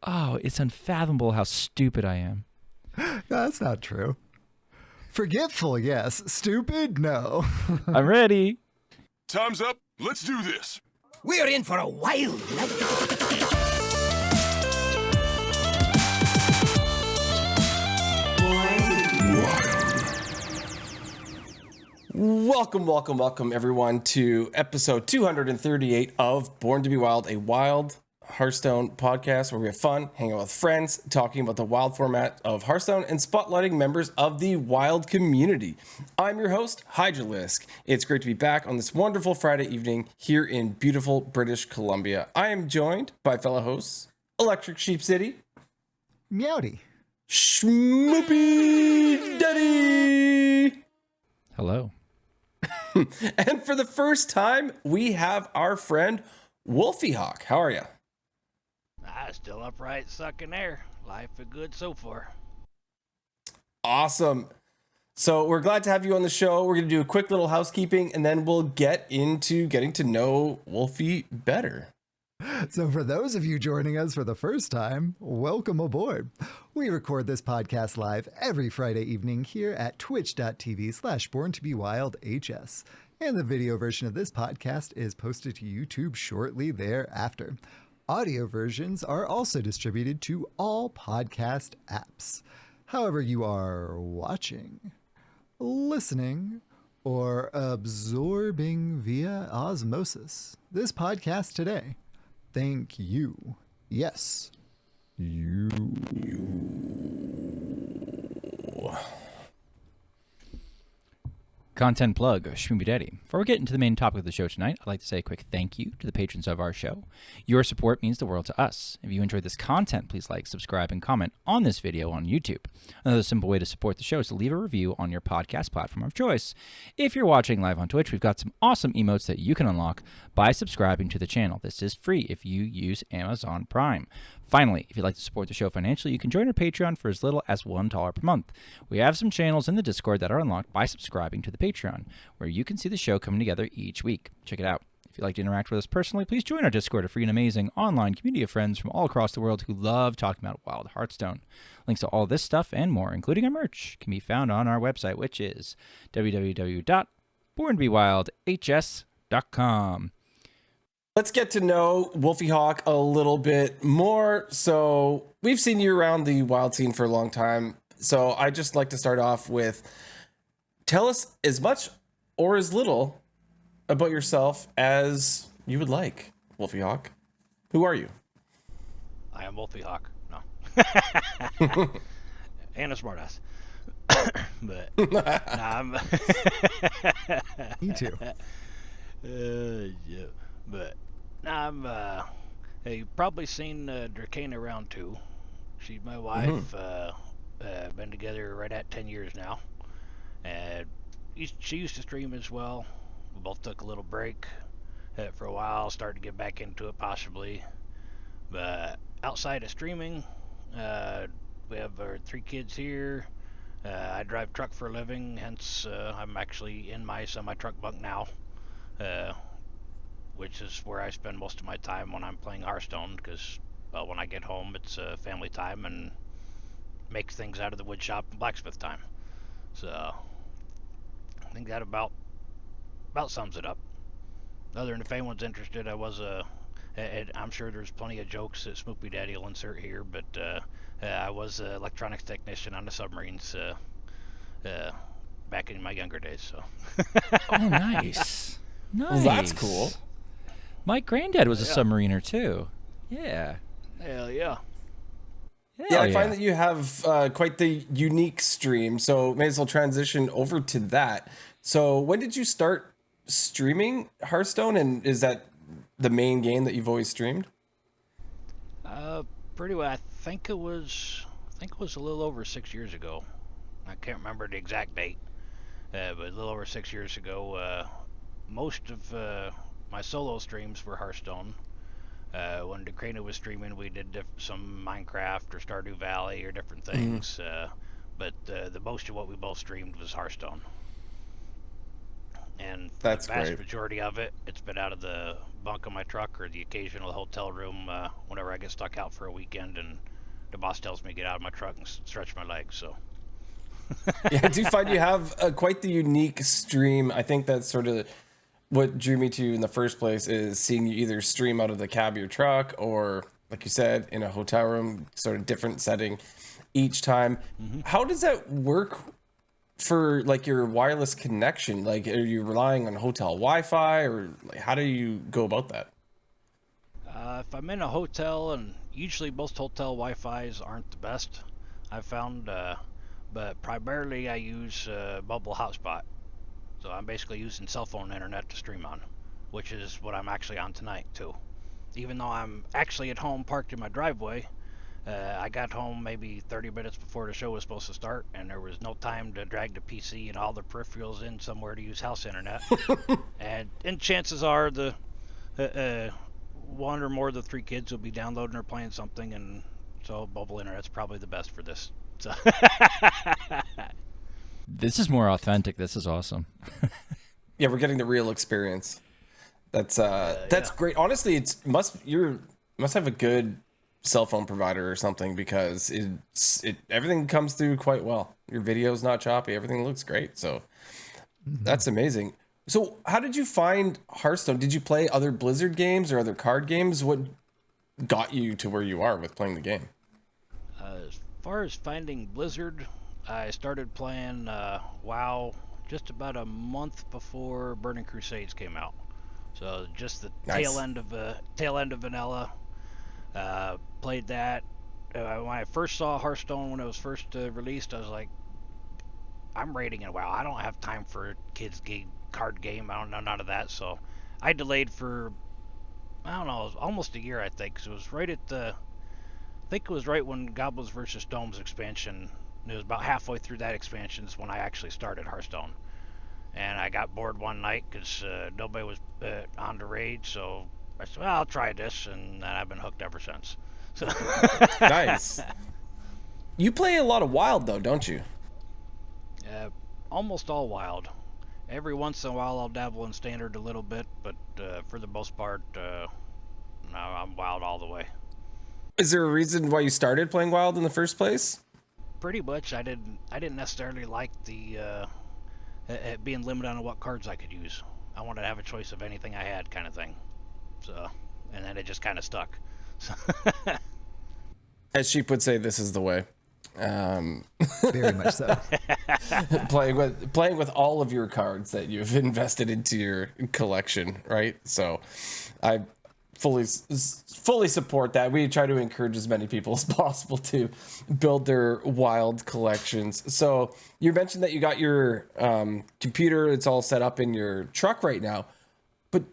Oh, it's unfathomable how stupid I am. That's not true. Forgetful, yes. Stupid, no. I'm ready. Time's up. Let's do this. We're in for a wild night. Welcome, everyone, to episode 238 of Born to be Wild, a wild Hearthstone podcast where we have fun, hang out with friends, talking about the wild format of Hearthstone, and spotlighting members of the wild community. I'm your host, Hydralisk. It's great to be back on this wonderful Friday evening here in beautiful British Columbia. I am joined by fellow hosts, ElectricSheepCity, Meowdy. Schmoopydady. Hello. And for the first time, we have our friend WolfieeeHawk. How are you? Still upright, sucking air. Life is good so far. Awesome. So we're glad to have you on the show. We're going to do a quick little housekeeping, and then we'll get into getting to know Wolfie better. So for those of you joining us for the first time, welcome aboard. We record this podcast live every Friday evening here at twitch.tv/borntobewildhs. And the video version of this podcast is posted to YouTube shortly thereafter. Audio versions are also distributed to all podcast apps. However you are watching, listening, or absorbing via osmosis this podcast today, thank you. Yes, you. Content plug, Schmoopydady. Before we get into the main topic of the show tonight, I'd like to say a quick thank you to the patrons of our show. Your support means the world to us. If you enjoyed this content, please like, subscribe, and comment on this video on YouTube. Another simple way to support the show is to leave a review on your podcast platform of choice. If you're watching live on Twitch, we've got some awesome emotes that you can unlock by subscribing to the channel. This is free if you use Amazon Prime. Finally, if you'd like to support the show financially, you can join our Patreon for as little as $1 per month. We have some channels in the Discord that are unlocked by subscribing to the Patreon, where you can see the show coming together each week. Check it out. If you'd like to interact with us personally, please join our Discord, a free and amazing online community of friends from all across the world who love talking about wild Hearthstone. Links to all this stuff and more, including our merch, can be found on our website, which is www.borntobewildhs.com. Let's get to know WolfieeeHawk a little bit more. So we've seen you around the wild scene for a long time. So I just like to start off with, tell us as much or as little about yourself as you would like, WolfieeeHawk. Who are you? I am WolfieeeHawk. No. And a smartass. But nah, I'm Me too. yeah. But I'm hey, you've probably seen Dracana around too. She's my wife. Been together right at 10 years now. And she used to stream as well. We both took a little break for a while, started to get back into it possibly. But outside of streaming, we have our 3 kids here. I drive truck for a living, hence I'm actually in my semi-truck bunk now. Which is where I spend most of my time when I'm playing Hearthstone, because when I get home it's family time and make things out of the wood shop and blacksmith time. So I think that about sums it up. Other than if anyone's interested, I was I'm sure there's plenty of jokes that Schmoopydady will insert here, but I was an electronics technician on the submarines back in my younger days. So. Oh, nice. Nice. Well, that's cool. My granddad was a submariner, too. Yeah. Hell yeah. Yeah, I find that you have quite the unique stream, so may as well transition over to that. So when did you start streaming Hearthstone, and is that the main game that you've always streamed? Pretty well. I think it was a little over 6 years ago. I can't remember the exact date, but a little over 6 years ago. Most of my solo streams were Hearthstone. When Decrana was streaming, we did some Minecraft or Stardew Valley or different things. But the most of what we both streamed was Hearthstone. And for That's the vast great. majority of it, it's been out of the bunk of my truck or the occasional hotel room whenever I get stuck out for a weekend and the boss tells me to get out of my truck and stretch my legs. So Yeah, I do find you have quite the unique stream. I think that's sort of what drew me to you in the first place, is seeing you either stream out of the cab of your truck or, like you said, in a hotel room, sort of different setting each time. How does that work for like your wireless connection? Like, are you relying on hotel Wi-Fi, or like, how do you go about that? if I'm in a hotel, and usually most hotel Wi-Fi's aren't the best, I've found, but primarily I use mobile hotspot. So I'm basically using cell phone internet to stream on, which is what I'm actually on tonight too. Even though I'm actually at home parked in my driveway, I got home maybe 30 minutes before the show was supposed to start, and there was no time to drag the PC and all the peripherals in somewhere to use house internet. and chances are the one or more of the three kids will be downloading or playing something, and so mobile internet's probably the best for this. So This is more authentic. This is awesome. Yeah, we're getting the real experience. That's yeah. great. Honestly, you must have a good cell phone provider or something, because everything comes through quite well. Your video's not choppy. Everything looks great. So that's amazing. So how did you find Hearthstone? Did you play other Blizzard games or other card games? What got you to where you are with playing the game? As far as finding Blizzard, I started playing WoW just about a month before Burning Crusades came out. So just the Nice. tail end of vanilla. Played that. When I first saw Hearthstone when it was first released, I was like, I'm raiding in WoW. I don't have time for a kids card game. I don't know none of that. So I delayed for, I don't know, almost a year, I think. So it was right at the, I think it was right when Goblins vs. Domes expansion. It was about halfway through that expansion is when I actually started Hearthstone. And I got bored one night because nobody was on the raid. So I said, well, I'll try this. And I've been hooked ever since. So Nice. You play a lot of Wild though, don't you? almost all wild. Every once in a while I'll dabble in standard a little bit, but for the most part, no, I'm wild all the way. Is there a reason why you started playing Wild in the first place? Pretty much, I didn't necessarily like the being limited on what cards I could use. I wanted to have a choice of anything I had, kind of thing. So, and then it just kind of stuck. So As Sheep would say, this is the way. Very much so. playing with all of your cards that you've invested into your collection, right? So I fully support that. We try to encourage as many people as possible to build their Wild collections. So you mentioned that you got your computer, it's all set up in your truck right now, but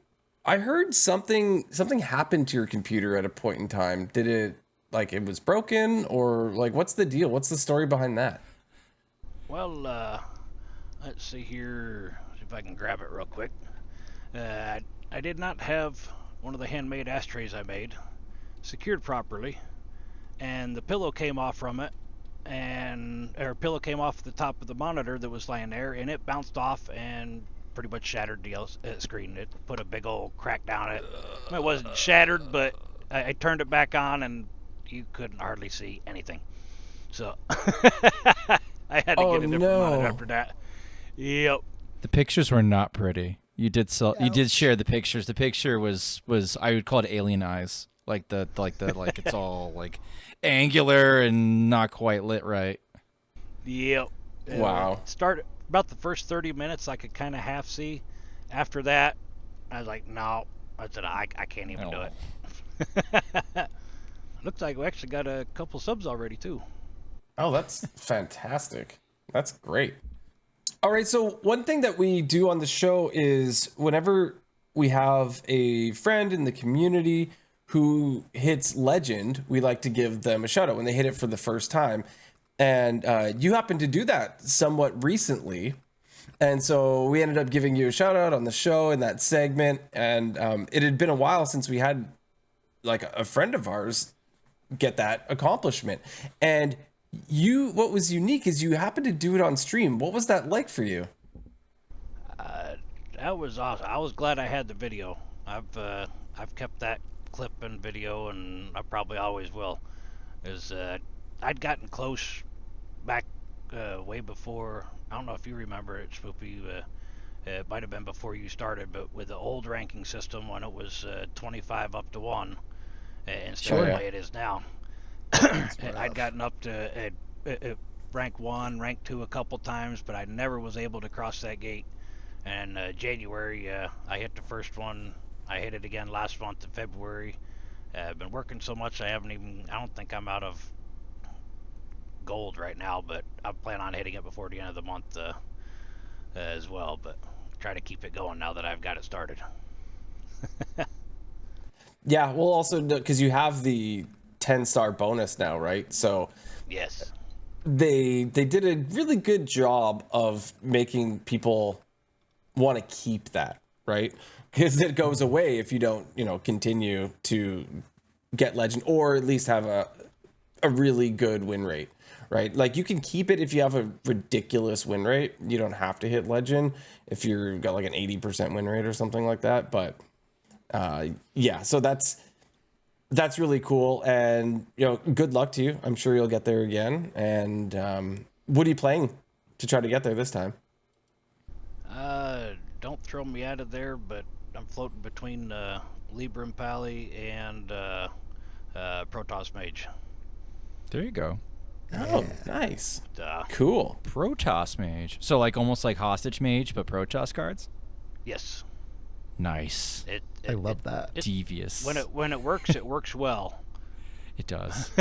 I heard something happened to your computer at a point in time. Did it, like, it was broken, or like, what's the deal? What's the story behind that? well, let's see here. See if I can grab it real quick. I did not have one of the handmade ashtrays I made secured properly, and the pillow came off from it, pillow came off the top of the monitor that was laying there, and it bounced off and pretty much shattered the screen. It put a big old crack down it. It wasn't shattered, but I turned it back on, and you couldn't hardly see anything. So I had to get a different monitor after that. Yep. The pictures were not pretty. You did you did share the pictures. The picture was I would call it alien eyes. Like it's all like angular and not quite lit right. Yep. Wow. Start about the first 30 minutes I could kind of half see. After that, I was like, no. I said, I can't even do it. Looks like we actually got a couple subs already, too. Oh, that's fantastic. That's great. All right, so one thing that we do on the show is whenever we have a friend in the community who hits legend, we like to give them a shout out when they hit it for the first time. And you happen to do that somewhat recently. And so we ended up giving you a shout out on the show in that segment. And it had been a while since we had like a friend of ours get that accomplishment. And what was unique is you happened to do it on stream. What was that like for you? That was awesome. I was glad I had the video. I've kept that clip and video, and I probably always will. I'd gotten close back way before. I don't know if you remember it, Spoopy. It might have been before you started, but with the old ranking system when it was 25 up to 1 instead of the way it is now. I'd gotten up to rank 1, rank 2 a couple times, but I never was able to cross that gate. And January, I hit the first one. I hit it again last month in February. I've been working so much I don't think I'm out of gold right now, but I plan on hitting it before the end of the month as well, but try to keep it going now that I've got it started. Yeah, well, also because you have the 10-star bonus now, right? So yes, they did a really good job of making people want to keep that, right? Because it goes away if you don't, continue to get legend, or at least have a really good win rate, right? Like, you can keep it if you have a ridiculous win rate. You don't have to hit legend if you've got like an 80% win rate or something like that. But yeah, so that's really cool, and good luck to you. I'm sure you'll get there again. And what are you playing to try to get there this time? Don't throw me out of there, but I'm floating between Libram Pally and Protoss Mage. There you go. Oh, nice. Cool. Protoss Mage. So like almost like Hostage Mage, but Protoss cards? Yes. Nice. I love that. Devious. When it works well. It does.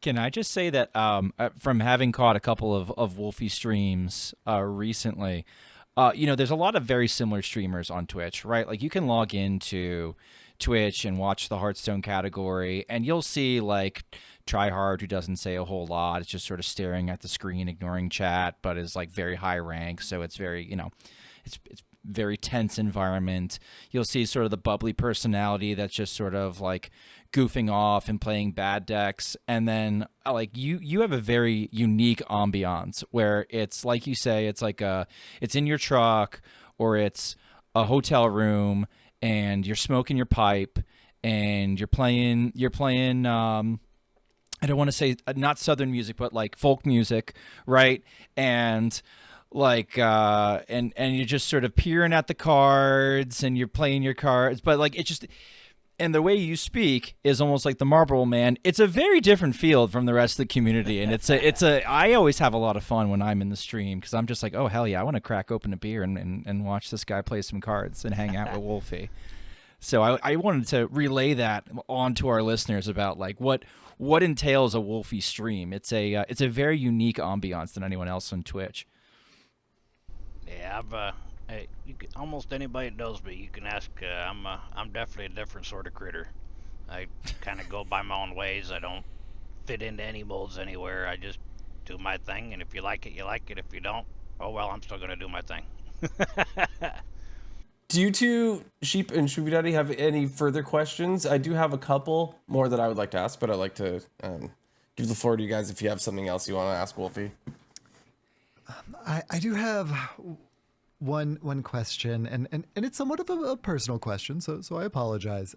Can I just say that from having caught a couple of Wolfie streams recently, there's a lot of very similar streamers on Twitch, right? Like, you can log into Twitch and watch the Hearthstone category, and you'll see like Tryhard, who doesn't say a whole lot. It's just sort of staring at the screen, ignoring chat, but is like very high rank. So it's very, it's very tense environment. You'll see sort of the bubbly personality that's just sort of like goofing off and playing bad decks. And then like you have a very unique ambiance where it's like you say, it's like it's in your truck or it's a hotel room and you're smoking your pipe and you're playing I don't want to say not Southern music, but like folk music, right? And like and you're just sort of peering at the cards and you're playing your cards, but like it's just, and the way you speak is almost like the Marlboro Man. It's a very different field from the rest of the community, and I always have a lot of fun when I'm in the stream because I'm just like, oh hell yeah, I want to crack open a beer and watch this guy play some cards and hang out with Wolfie. So I wanted to relay that on to our listeners about like what entails a Wolfie stream. It's a very unique ambiance than anyone else on Twitch. Yeah, almost anybody that knows me, you can ask. I'm definitely a different sort of critter. I kind of go by my own ways. I don't fit into any molds anywhere. I just do my thing, and if you like it, you like it. If you don't, oh well, I'm still gonna do my thing. Do you two, Sheep and Schmoopydady, have any further questions? I do have a couple more that I would like to ask, but I'd like to give the floor to you guys if you have something else you want to ask Wolfie. I do have one question, and it's somewhat of a personal question, so I apologize.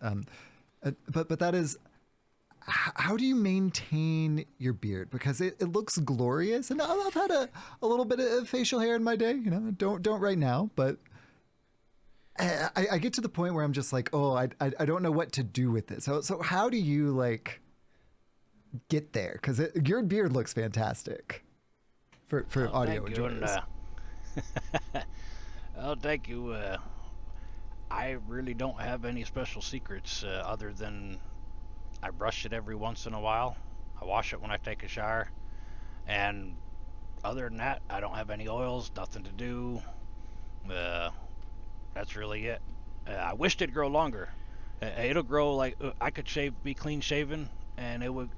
But that is, how do you maintain your beard? Because it looks glorious, and I've had a little bit of facial hair in my day. Don't right now, but I get to the point where I'm just like, oh, I don't know what to do with it. So how do you like get there? Because your beard looks fantastic for audio enjoyers. Oh, thank you. I really don't have any special secrets other than I brush it every once in a while. I wash it when I take a shower. And other than that, I don't have any oils, nothing to do. That's really it. I wished it'd grow longer. It'll grow like I could be clean shaven, and it would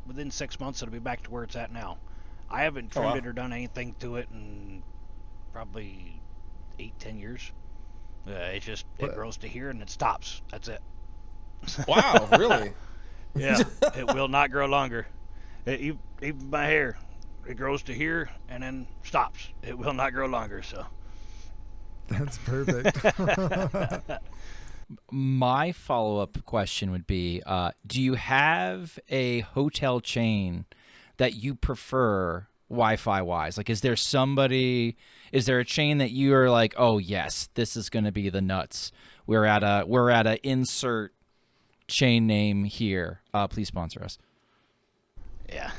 within 6 months it'll be back to where it's at now. I haven't trimmed it or done anything to it in probably 8-10 years. It grows to here and it stops. That's it. Wow, really? Yeah, it will not grow longer. Even my hair, it grows to here and then stops. It will not grow longer. So That's perfect. My follow-up question would be, do you have a hotel chain that you prefer Wi-Fi wise? Like, is there a chain that you are like, oh yes, this is going to be the nuts. We're at a insert chain name here. Please sponsor us. yeah,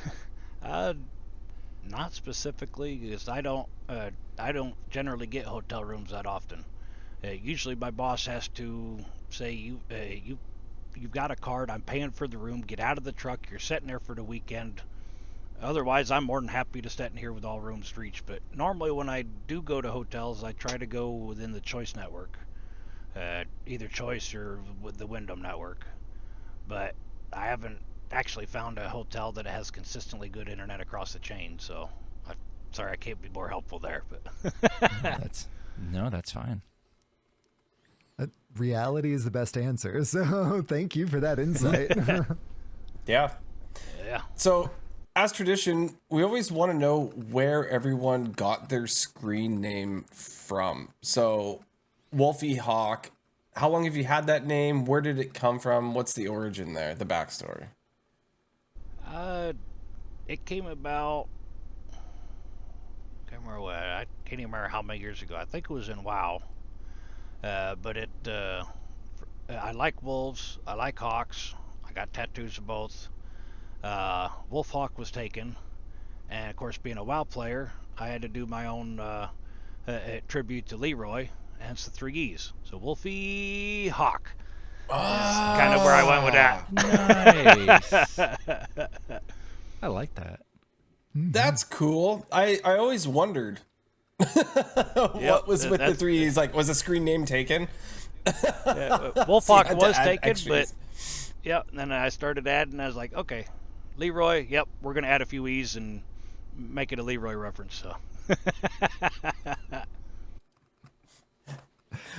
not specifically because I don't generally get hotel rooms that often. Usually my boss has to say you've got a card. I'm paying for the room. Get out of the truck. You're sitting there for the weekend. Otherwise, I'm more than happy to sit in here with all rooms reached. But normally, when I do go to hotels, I try to go within the Choice network, either Choice or with the Wyndham network. But I haven't actually found a hotel that has consistently good internet across the chain. So, sorry, I can't be more helpful there. But that's fine. Reality is the best answer. So thank you for that insight. Yeah. Yeah. So, as tradition, we always want to know where everyone got their screen name from. So, WolfieeeHawk, how long have you had that name? Where did it come from? What's the origin there, the backstory? It came about. I can't even remember how many years ago. I think it was in WoW. But I like wolves. I like hawks. I got tattoos of both. WolfieeeHawk was taken, and of course, being a WoW player, I had to do my own tribute to Leroy, hence the 3 E's. So WolfieeeHawk is kind of where I went with that. Nice. I like that. That's cool. I always wondered what was with the 3 E's. Like, was a screen name taken? WolfieeeHawk was taken, but yeah. And then I started adding. I was like, okay, Leroy. Yep, we're gonna add a few E's and make it a Leroy reference. So.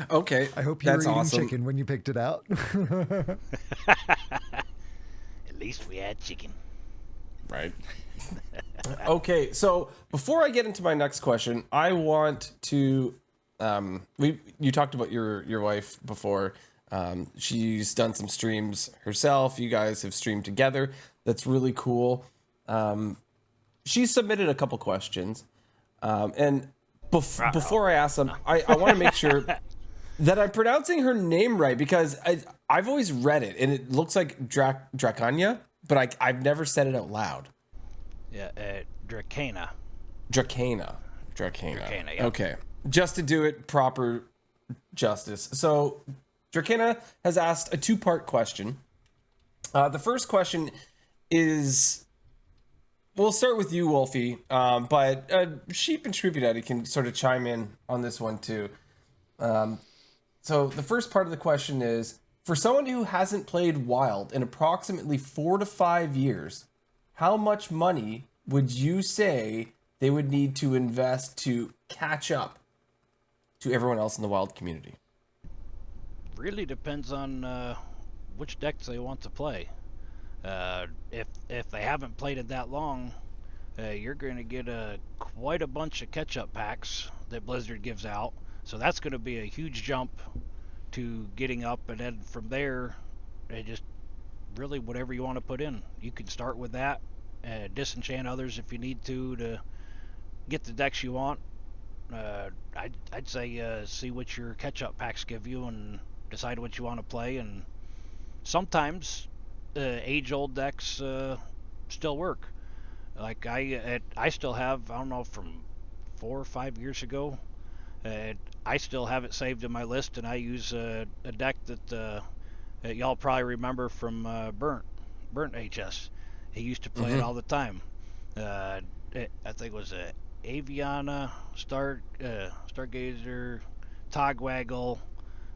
Okay, I hope you were eating awesome. chicken when you picked it out. At least we had chicken. Right. Okay, so before I get into my next question, I want to you talked about your wife before. She's done some streams herself. You guys have streamed together. That's really cool. She submitted a couple questions. And before I ask them, I want to make sure that I'm pronouncing her name right, because I've always read it and it looks like Dracania, but I've never said it out loud. Yeah, Dracana. Dracana, yeah. Okay, just to do it proper justice. So Dracana has asked a 2-part question. The first question is, we'll start with you, Wolfie, but Sheep and Schmoopydady can sort of chime in on this one too. So the first part of the question is, for someone who hasn't played Wild in approximately 4 to 5 years, how much money would you say they would need to invest to catch up to everyone else in the Wild community? Really depends on which decks they want to play. If they haven't played it that long, you're going to get quite a bunch of catch-up packs that Blizzard gives out. So that's going to be a huge jump to getting up, and then from there, just really whatever you want to put in. You can start with that, disenchant others if you need to get the decks you want. I'd say see what your catch-up packs give you and decide what you want to play. And sometimes age-old decks still work. Like I still have, I don't know, from 4 or 5 years ago, I still have it saved in my list, and I use a deck that y'all probably remember from Burnt HS. He used to play it all the time. I think it was Aviana, Stargazer, Togwaggle.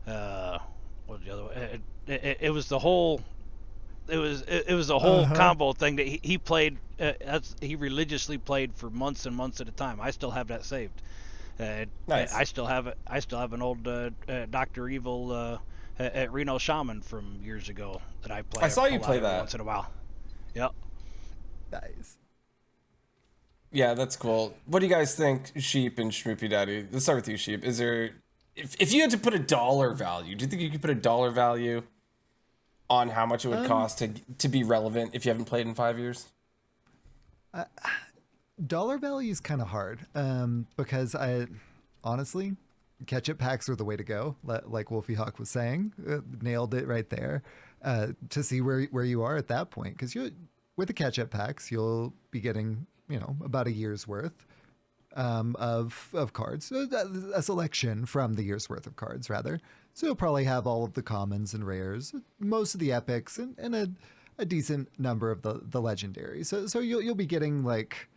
What was the other one? It was the whole. It was a whole combo thing that he played. He religiously played for months and months at a time. I still have that saved. Nice. I still have it. I still have an old Dr. Evil at Reno Shaman from years ago that I play. I saw you play that once in a while. Yep. Nice. Yeah, that's cool. What do you guys think, Sheep and Schmoopydady? Let's start with you, Sheep. Is there, if you had to put a dollar value, do you think you could put a dollar value on how much it would cost to be relevant if you haven't played in 5 years? Dollar value is kind of hard because I honestly, catch-up packs are the way to go. Like WolfieeeHawk was saying, nailed it right there. To see where you are at that point, because with the catch-up packs, you'll be getting about a year's worth of cards, a selection from the year's worth of cards rather. So you'll probably have all of the commons and rares, most of the epics, and a decent number of the legendaries. So you'll be getting like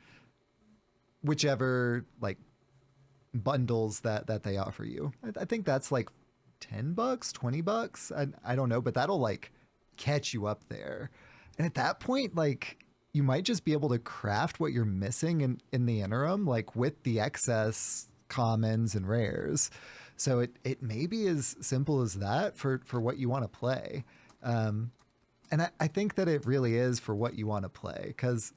whichever like bundles that they offer you. I think that's like $10, $20. I don't know, but that'll like catch you up there. And at that point, like you might just be able to craft what you're missing in the interim, like with the excess commons and rares. So it may be as simple as that for what you want to play. And I think that it really is for what you want to play, because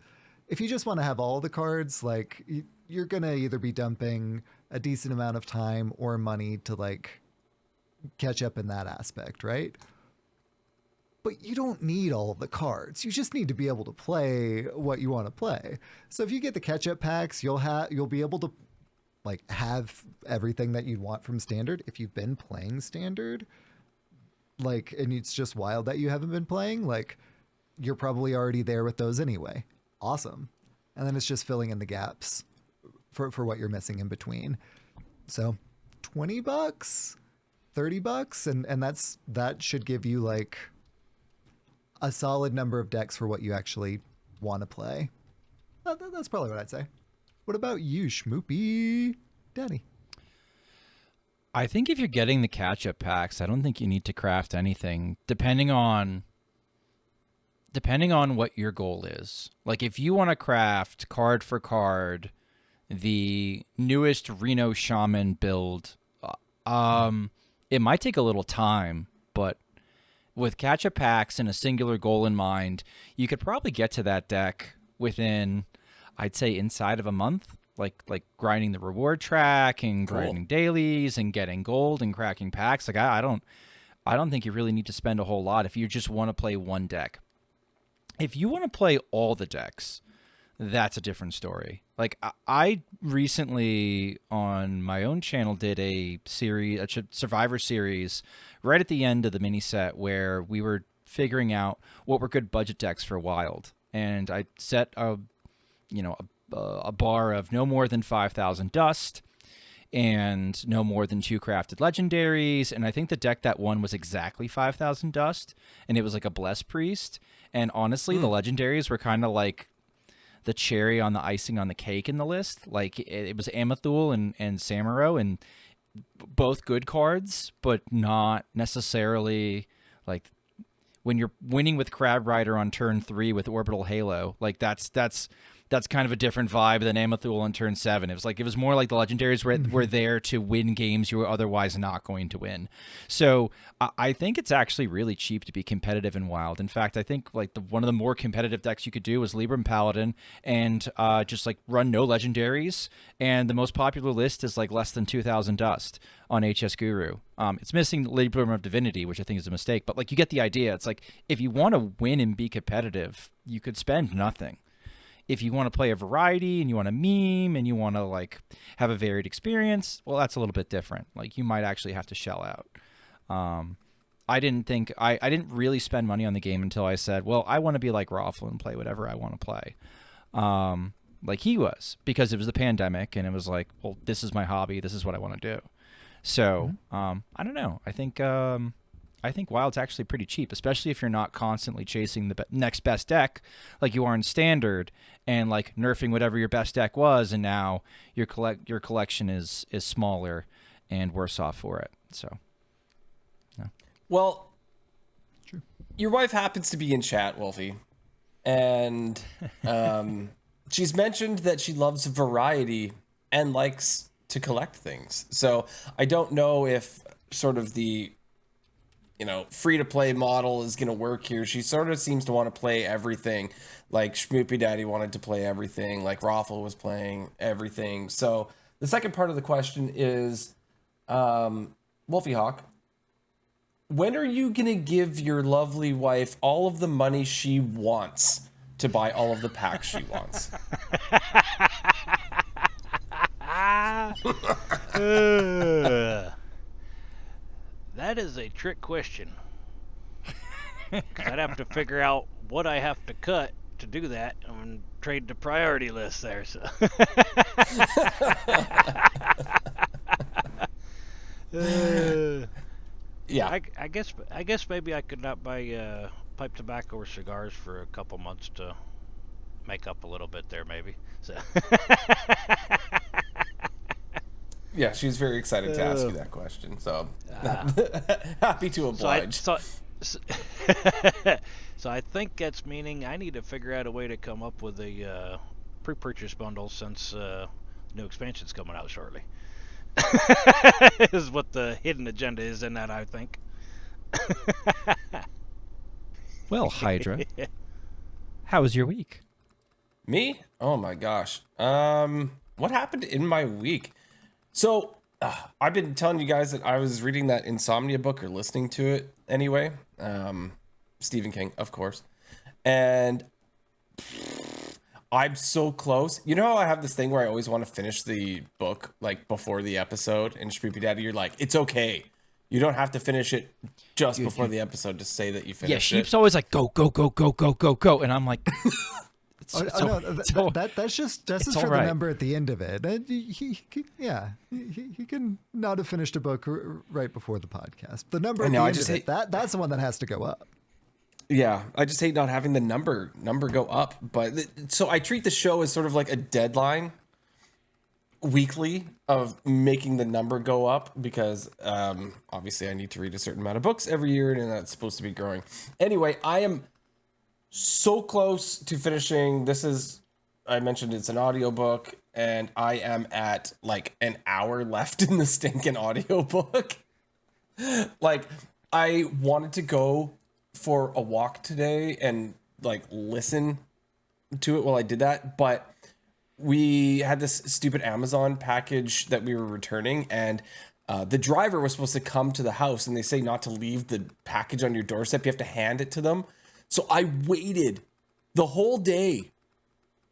if you just want to have all the cards, like you're going to either be dumping a decent amount of time or money to like catch up in that aspect, right? But you don't need all of the cards. You just need to be able to play what you want to play. So if you get the catch-up packs, you'll be able to like have everything that you'd want from standard. If you've been playing standard, like, and it's just wild that you haven't been playing, like you're probably already there with those anyway. Awesome. And then it's just filling in the gaps for what you're missing in between. So $20, $30, and that should give you like a solid number of decks for what you actually want to play. That's probably what I'd say. What about you, Schmoopydady? I think if you're getting the catch-up packs, I don't think you need to craft anything, depending on what your goal is. Like if you want to craft card for card the newest Reno Shaman build, it might take a little time, but with catch-up packs and a singular goal in mind, you could probably get to that deck within, I'd say, inside of a month. Like grinding the reward track and grinding dailies and getting gold and cracking packs. Like I don't think you really need to spend a whole lot if you just want to play one deck. If you want to play all the decks, that's a different story. Like I recently on my own channel did a Survivor series right at the end of the mini set where we were figuring out what were good budget decks for Wild, and I set a bar of no more than 5,000 dust and no more than 2 crafted legendaries, and I think the deck that won was exactly 5,000 dust, and it was like a Bless Priest. And honestly, the legendaries were kind of like the cherry on the icing on the cake in the list. Like it was Amathul and Samuro, and both good cards, but not necessarily like when you're winning with Crab Rider on turn 3 with Orbital Halo. Like that's kind of a different vibe than Amathul on turn 7. It was more like the legendaries were there to win games you were otherwise not going to win. So I think it's actually really cheap to be competitive in Wild. In fact, I think like one of the more competitive decks you could do is Libram Paladin and just like run no legendaries. And the most popular list is like less than 2,000 dust on HS Guru. It's missing Libram of Divinity, which I think is a mistake. But like you get the idea. It's like if you want to win and be competitive, you could spend nothing. If you want to play a variety and you want to meme and you want to like have a varied experience, well, that's a little bit different. Like you might actually have to shell out. I didn't really spend money on the game until I said, well, I want to be like Raffle and play whatever I want to play. Like he was, because it was the pandemic and it was like, well, this is my hobby. This is what I want to do. So, I don't know. I think Wild's actually pretty cheap, especially if you're not constantly chasing the next best deck like you are in Standard and like nerfing whatever your best deck was, and now your collection is smaller and worse off for it. So, yeah. Well, true. Your wife happens to be in chat, Wolfie, and she's mentioned that she loves variety and likes to collect things. So I don't know if sort of the free to play model is going to work here. She sort of seems to want to play everything. Like Schmoopydady wanted to play everything. Like Raffle was playing everything. So the second part of the question is, WolfieeeHawk, when are you going to give your lovely wife all of the money she wants to buy all of the packs she wants? That is a trick question. 'Cause I'd have to figure out what I have to cut to do that and trade the priority list there. So. Yeah. I guess maybe I could not buy pipe tobacco or cigars for a couple months to make up a little bit there, maybe. So. Yeah, she was very excited to ask you that question. So happy to oblige. So I think that's meaning I need to figure out a way to come up with a pre-purchase bundle since new expansion's coming out shortly. Is what the hidden agenda is in that, I think. Well, Hydra, how was your week? Me? Oh my gosh. What happened in my week? So I've been telling you guys that I was reading that Insomnia book, or listening to it anyway. Stephen King, of course. And I'm so close. You know how I have this thing where I always want to finish the book like before the episode? And Schmoopydady, you're like, it's okay. You don't have to finish it just before the episode to say that you finished it. Yeah, Sheep's always like, go, go, go, go, go, go, go. And I'm like... That's just for right. the number at the end of it. He can not have finished a book right before the podcast. The number at the end of it, that's the one that has to go up. Yeah, I just hate not having the number go up. But so I treat the show as sort of like a deadline weekly of making the number go up, because obviously I need to read a certain amount of books every year, and that's supposed to be growing. Anyway, I am so close to finishing. I mentioned it's an audiobook, and I am at like an hour left in the stinking audiobook. Like, I wanted to go for a walk today and like listen to it while I did that, but we had this stupid Amazon package that we were returning, and the driver was supposed to come to the house, and they say not to leave the package on your doorstep. You have to hand it to them. So I waited the whole day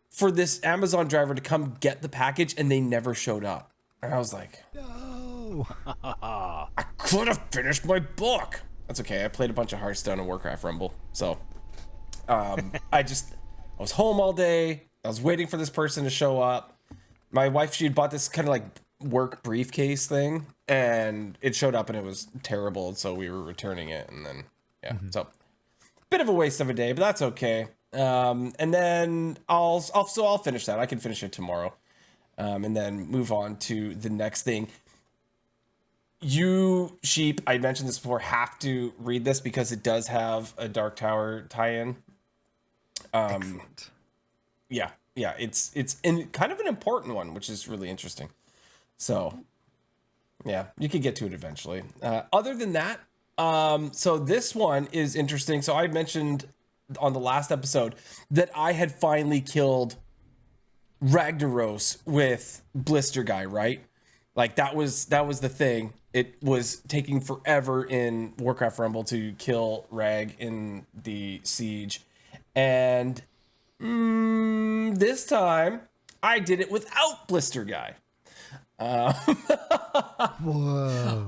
for this Amazon driver to come get the package, and they never showed up. And I was like, no, I could have finished my book. That's okay. I played a bunch of Hearthstone and Warcraft Rumble. So I was home all day. I was waiting for this person to show up. My wife, she had bought this kind of like work briefcase thing, and it showed up and it was terrible. So we were returning it, and then, so bit of a waste of a day, but that's okay. And then I'll finish that. I can finish it tomorrow, and then move on to the next thing. You, Sheep, I mentioned this before, have to read this because it does have a Dark Tower tie-in. Excellent. Yeah, it's kind of an important one, which is really interesting. So, yeah, you can get to it eventually. Other than that, so this one is interesting. So I mentioned on the last episode that I had finally killed Ragnaros with Blister Guy, right? Like that was the thing. It was taking forever in Warcraft Rumble to kill Rag in the siege. And this time I did it without Blister Guy. Whoa.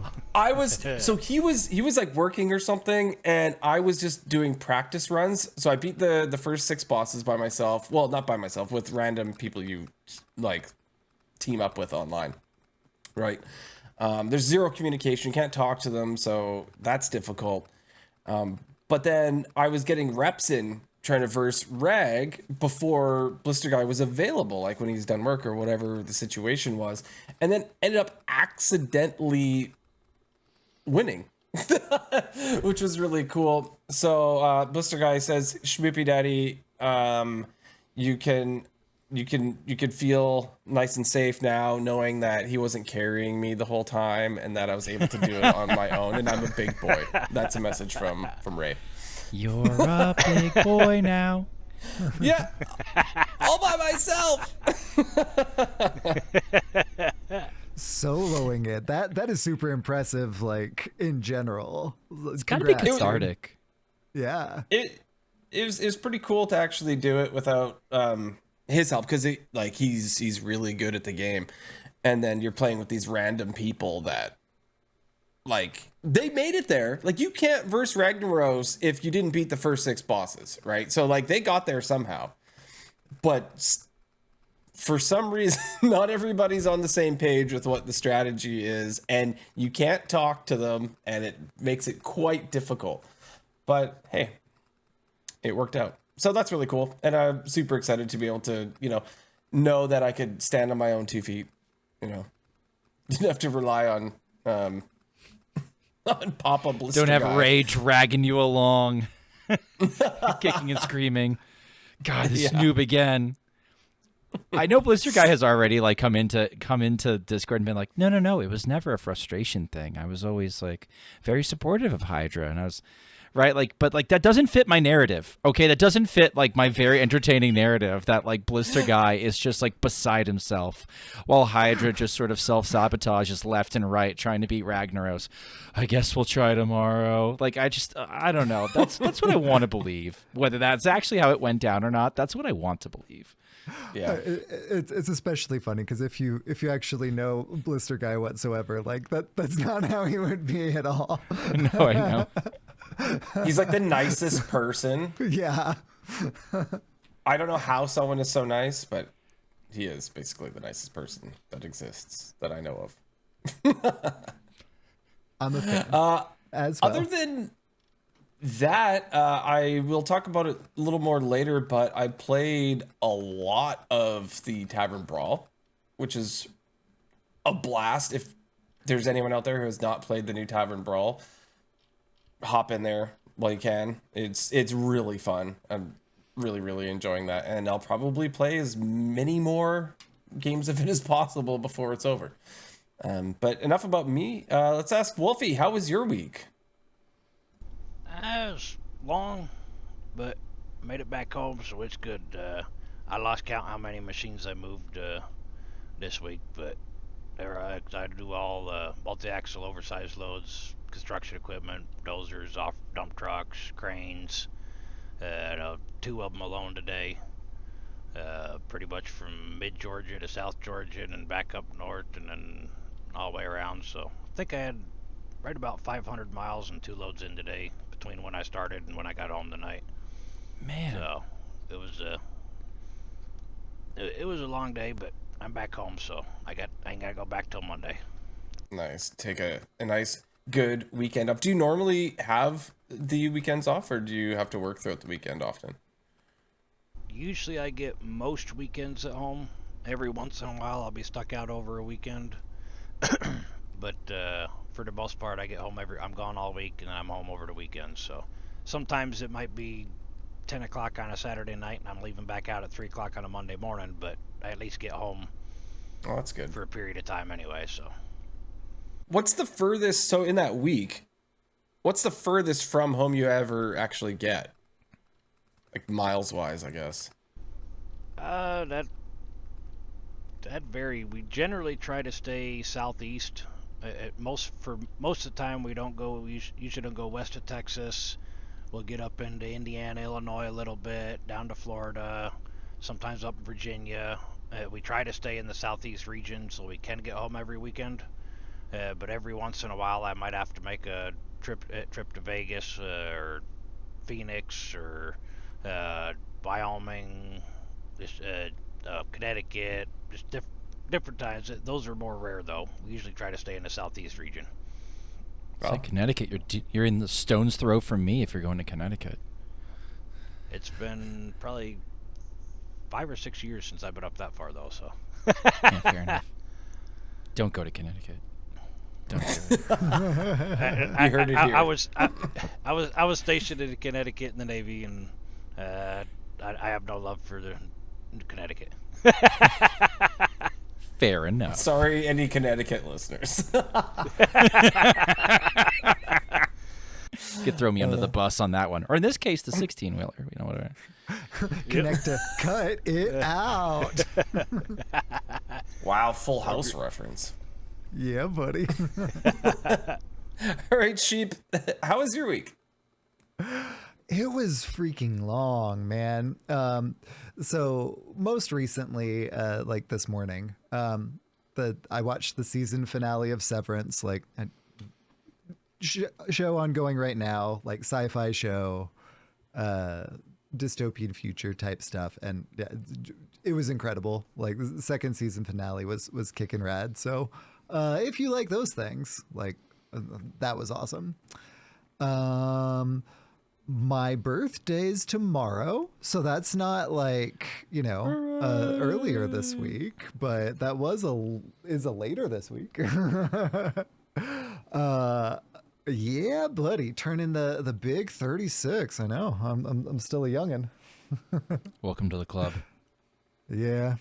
He was like working or something, and I was just doing practice runs. So I beat the first 6 bosses by myself. Well, not by myself, with random people you like team up with online, right? There's zero communication, you can't talk to them, so that's difficult. But then I was getting reps in trying to verse Rag before Blister Guy was available, like when he's done work or whatever the situation was, and then ended up accidentally winning, which was really cool. So Blister Guy says, Schmoopydady, you can you could feel nice and safe now knowing that he wasn't carrying me the whole time and that I was able to do it on my own, and I'm a big boy. That's a message from Ray. You're a big boy now. Yeah, all by myself. Soloing it. That is super impressive, like, in general. It's gotta be Congrats. cathartic. Yeah. It was pretty cool to actually do it without his help, because he's really good at the game, and then you're playing with these random people that, like, they made it there. Like, you can't verse Ragnaros if you didn't beat the first 6 bosses, right? So, like, they got there somehow. But for some reason, not everybody's on the same page with what the strategy is, and you can't talk to them, and it makes it quite difficult. But, hey, it worked out. So that's really cool. And I'm super excited to be able to, know that I could stand on my own 2 feet, Didn't have to rely on Papa Blister Don't have guy. Ray dragging you along, kicking and screaming. God, this noob again. I know Blister Guy has already like come into Discord and been like, no, it was never a frustration thing. I was always like very supportive of Hydra, and I was right, like, but like that doesn't fit my narrative. Okay, that doesn't fit like my very entertaining narrative that like Blister Guy is just like beside himself while Hydra just sort of self-sabotages left and right trying to beat Ragnaros. I guess we'll try tomorrow. Like, I don't know. That's what I want to believe. Whether that's actually how it went down or not, that's what I want to believe. Yeah, It's especially funny because if you actually know Blister Guy whatsoever, like that's not how he would be at all. No, I know. he's like the nicest person. Yeah. I don't know how someone is so nice, but he is basically the nicest person that exists that I know of. I'm a fan. As well. Other than that, I will talk about it a little more later, but I played a lot of the Tavern Brawl, which is a blast. If there's anyone out there who has not played the new Tavern Brawl, hop in there while you can. It's really fun. I'm really enjoying that, and I'll probably play as many more games of it as possible before it's over. But enough about me. Let's ask Wolfie, how was your week? It was long, but made it back home, so it's good. I lost count how many machines I moved this week, but I do all multi-axle oversized loads, construction equipment, dozers, off dump trucks, cranes. 2 of them alone today. Pretty much from mid-Georgia to South Georgia and then back up north and then all the way around. So I think I had right about 500 miles and 2 loads in today between when I started and when I got home tonight. Man. So it was a long day, but I'm back home, so I ain't gotta go back till Monday. Nice. Take a nice, good weekend off. Do you normally have the weekends off, or do you have to work throughout the weekend often? Usually I get most weekends at home. Every once in a while I'll be stuck out over a weekend. But for the most part, I get home I'm gone all week and I'm home over the weekend. So sometimes it might be 10 o'clock on a Saturday night and I'm leaving back out at 3 o'clock on a Monday morning, but I at least get home. Oh, that's good. For a period of time anyway, so. What's the furthest, so in that week, what's the furthest from home you ever actually get? Like miles wise, I guess. That vary. We generally try to stay southeast. For most of the time, we don't go. Usually don't go west of Texas. We'll get up into Indiana, Illinois a little bit, down to Florida, sometimes up in Virginia. We try to stay in the southeast region so we can get home every weekend. But every once in a while, I might have to make a trip to Vegas or Phoenix or Wyoming, Connecticut, just different times. Those are more rare, though. We usually try to stay in the southeast region. It's like Connecticut. You're in the stone's throw from me if you're going to Connecticut. It's been probably 5 or 6 years since I've been up that far, though. So. Yeah, fair enough. Don't go to Connecticut. Don't do it. You heard it here. I was stationed in Connecticut in the Navy, and I have no love for Connecticut. Fair enough. Sorry, any Connecticut listeners. You could throw me under the bus on that one. Or in this case, the 16-wheeler. You know what I mean? Connect to cut it out. Wow, Full House reference. Yeah, buddy. All right, Sheep, how was your week? It was freaking long, man. So most recently, like this morning, I watched the season finale of Severance, like a show ongoing right now, like sci-fi show, dystopian future type stuff, and yeah, it was incredible. Like the second season finale was kicking rad. So if you like those things, like that was awesome. My birthday's tomorrow, so that's not like, you know, earlier this week, but that is a later this week. Yeah, buddy, turning the big 36. I know. I'm still a youngin'. Welcome to the club. Yeah.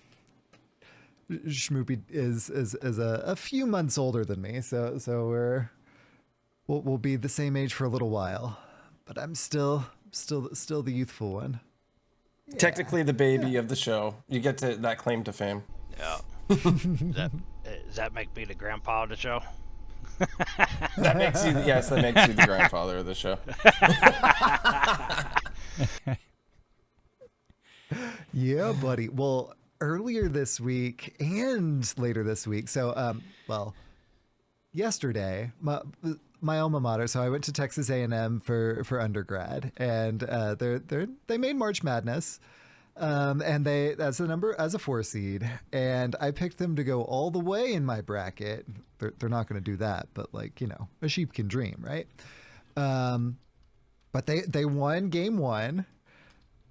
Schmoopy is a few months older than me, so we'll be the same age for a little while. But I'm still the youthful one. Yeah. Technically the baby of the show. You get to that claim to fame. Yeah. Does that make me the grandpa of the show? That makes you the grandfather of the show. Yeah, buddy. Well, earlier this week and later this week. So, yesterday, my alma mater. So I went to Texas A&M for undergrad, and they made March Madness, and that's a 4 seed, and I picked them to go all the way in my bracket. They're not going to do that, but like, you know, a sheep can dream, right? But they won game 1,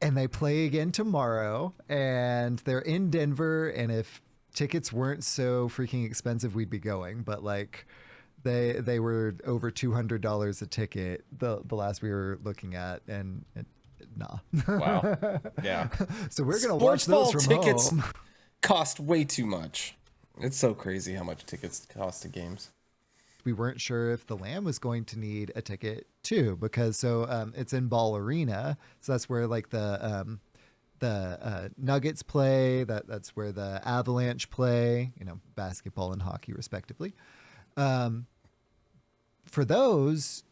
and they play again tomorrow, and they're in Denver. And if tickets weren't so freaking expensive, we'd be going, but like. They were over $200 a ticket the last we were looking at, and nah. Wow. Yeah. So we're gonna watch those from tickets home. Cost way too much. It's so crazy how much tickets cost to games. We weren't sure if the Lamb was going to need a ticket too, because it's in Ball Arena, so that's where like the Nuggets play. That's where the Avalanche play. You know, basketball and hockey respectively. For those,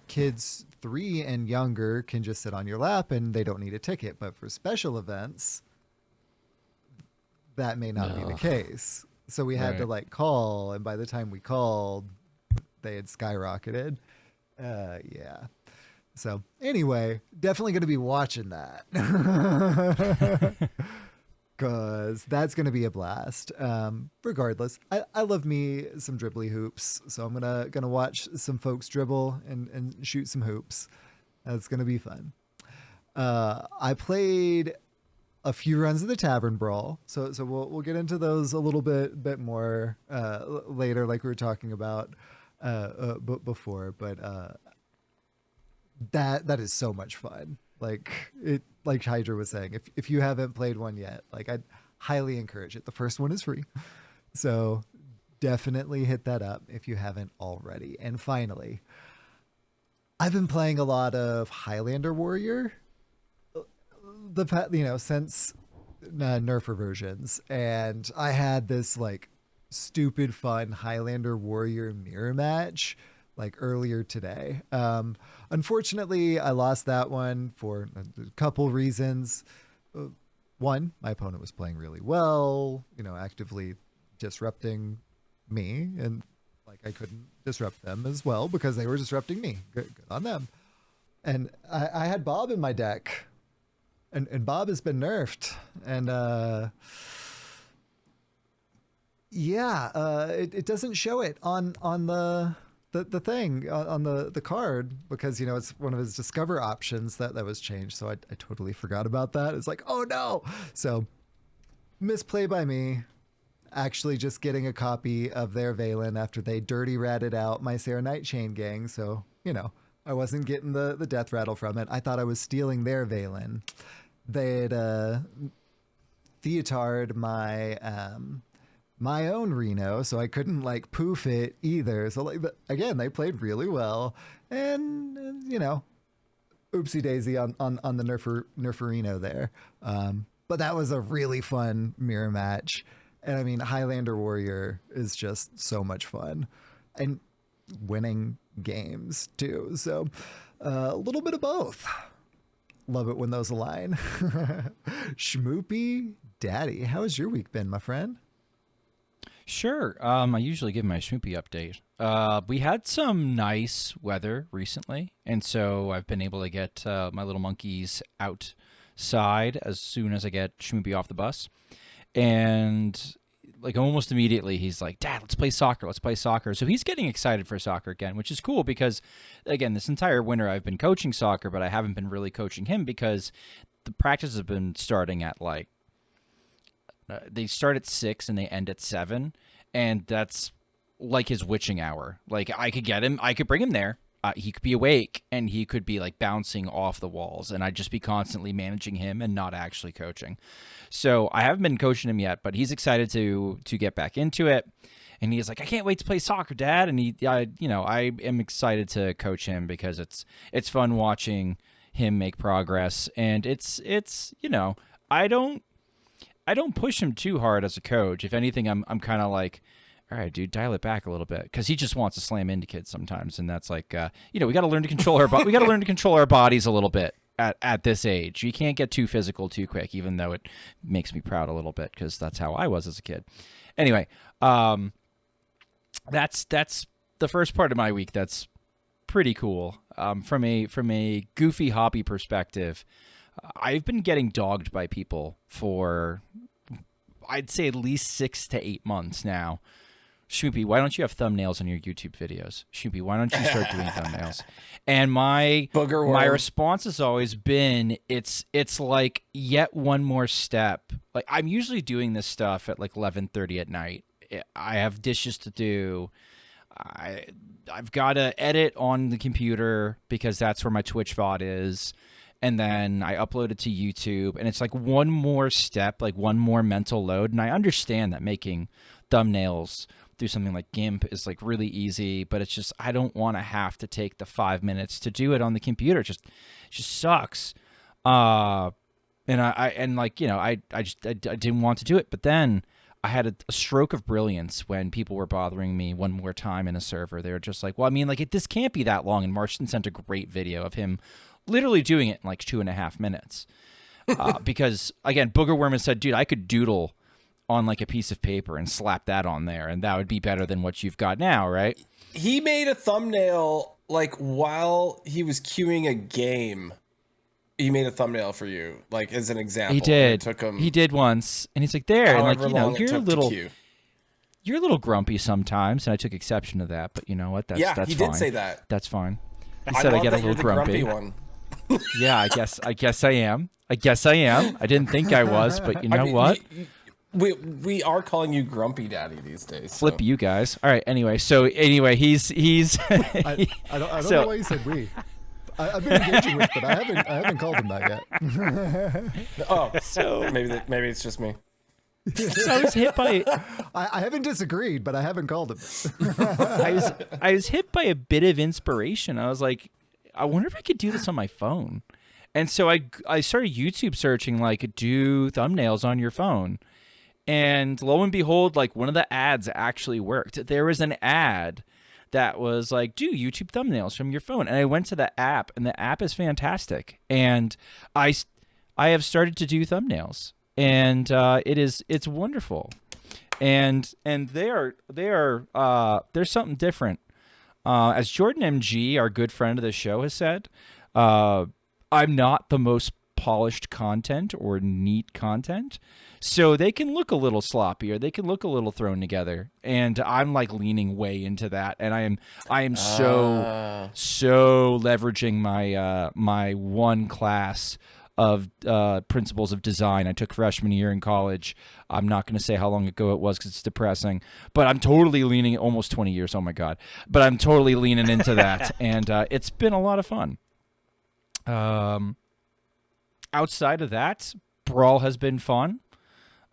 kids 3 and younger can just sit on your lap and they don't need a ticket. But for special events, that may not be the case. So we had to like call, and by the time we called, they had skyrocketed. Yeah. So anyway, definitely going to be watching that. Because that's going to be a blast. Regardless, I love me some dribbly hoops, so I'm gonna watch some folks dribble and shoot some hoops. That's gonna be fun. I played a few runs of the Tavern Brawl, so we'll get into those a little bit more later, like we were talking about before. But that is so much fun. Like Hydra was saying, if you haven't played one yet, like I'd highly encourage it. The first one is free, so definitely hit that up if you haven't already. And finally, I've been playing a lot of Highlander Warrior, since nerfer versions, and I had this like stupid fun Highlander Warrior mirror match like earlier today. Unfortunately, I lost that one for a couple reasons. One, my opponent was playing really well, actively disrupting me, and like I couldn't disrupt them as well because they were disrupting me. Good on them. And I had Bob in my deck, and Bob has been nerfed, and it doesn't show it on the thing on the card because it's one of his discover options that was changed. So I totally forgot about that. It's like, oh no. So misplay by me, actually just getting a copy of their Valen after they dirty ratted out my Sarah Nightchain gang. So I wasn't getting the death rattle from it. I thought I was stealing their Valen. They had Theatard my own Reno, so I couldn't like poof it either. So like again, they played really well, and oopsie daisy on the Nerferino there. But that was a really fun mirror match, and I mean Highlander Warrior is just so much fun, and winning games too. So a little bit of both. Love it when those align. Schmoopydady, how has your week been, my friend? Sure. I usually give my Schmoopy update. We had some nice weather recently, and so I've been able to get my little monkeys outside as soon as I get Schmoopy off the bus. And like almost immediately, he's like, "Dad, let's play soccer. Let's play soccer." So he's getting excited for soccer again, which is cool because, again, this entire winter I've been coaching soccer, but I haven't been really coaching him because the practices have been starting at like they start at 6 and they end at 7, and that's like his witching hour. Like I could bring him there. He could be awake and he could be like bouncing off the walls, and I'd just be constantly managing him and not actually coaching. So I haven't been coaching him yet, but he's excited to get back into it. And he's like, "I can't wait to play soccer, Dad." And I am excited to coach him because it's fun watching him make progress. And it's I don't push him too hard as a coach. If anything, I'm kind of like, "All right, dude, dial it back a little bit," because he just wants to slam into kids sometimes, and that's like, we got to learn to control we got to learn to control our bodies a little bit at this age. You can't get too physical too quick, even though it makes me proud a little bit because that's how I was as a kid. Anyway, that's the first part of my week. That's pretty cool. From a goofy hobby perspective, I've been getting dogged by people for, I'd say, at least 6 to 8 months now. Schmoopy, why don't you have thumbnails on your YouTube videos? Schmoopy, why don't you start doing thumbnails? And my response has always been, it's like yet one more step. Like I'm usually doing this stuff at like 11:30 at night. I have dishes to do. I've got to edit on the computer because that's where my Twitch VOD is. And then I upload it to YouTube, and it's like one more step, like one more mental load. And I understand that making thumbnails through something like GIMP is like really easy, but it's just I don't want to have to take the 5 minutes to do it on the computer. It just sucks. And I didn't want to do it, but then I had a stroke of brilliance when people were bothering me one more time in a server. They were just like, "Well, I mean, like this can't be that long." And Marston sent a great video of him literally doing it in like 2.5 minutes. Because again, Booger Worm has said, "Dude, I could doodle on like a piece of paper and slap that on there, and that would be better than what you've got now, right?" He made a thumbnail like while he was queuing a game. He made a thumbnail for you, like as an example. He did. It took him he did once, and he's like, "There," and like you're a little grumpy sometimes, and I took exception to that. But you know what? That's fine. He did say that. That's fine. He said I get a little grumpy. One. Yeah, I guess I am. I didn't think I was, but you know what? We are calling you Grumpy Daddy these days. Flip you guys. All right. Anyway, he's. I don't know why you said we. I've been engaging with, but I haven't called him that yet. So maybe it's just me. So I was hit by. I haven't disagreed, but I haven't called him. I was hit by a bit of inspiration. I was like, I wonder if I could do this on my phone. And so I started YouTube searching like do thumbnails on your phone. And lo and behold, like one of the ads actually worked. There was an ad that was like, do YouTube thumbnails from your phone. And I went to the app, and the app is fantastic. And I have started to do thumbnails, and it's wonderful. And they're something different. As Jordan MG, our good friend of the show, has said, I'm not the most polished content or neat content. So they can look a little sloppy, or they can look a little thrown together, and I'm like leaning way into that, and I am so leveraging my one class of principles of design I took freshman year in college. I'm not going to say how long ago it was because it's depressing, but I'm totally leaning, almost 20 years. Oh my God. But I'm totally leaning into that. And it's been a lot of fun. Outside of that, Brawl has been fun.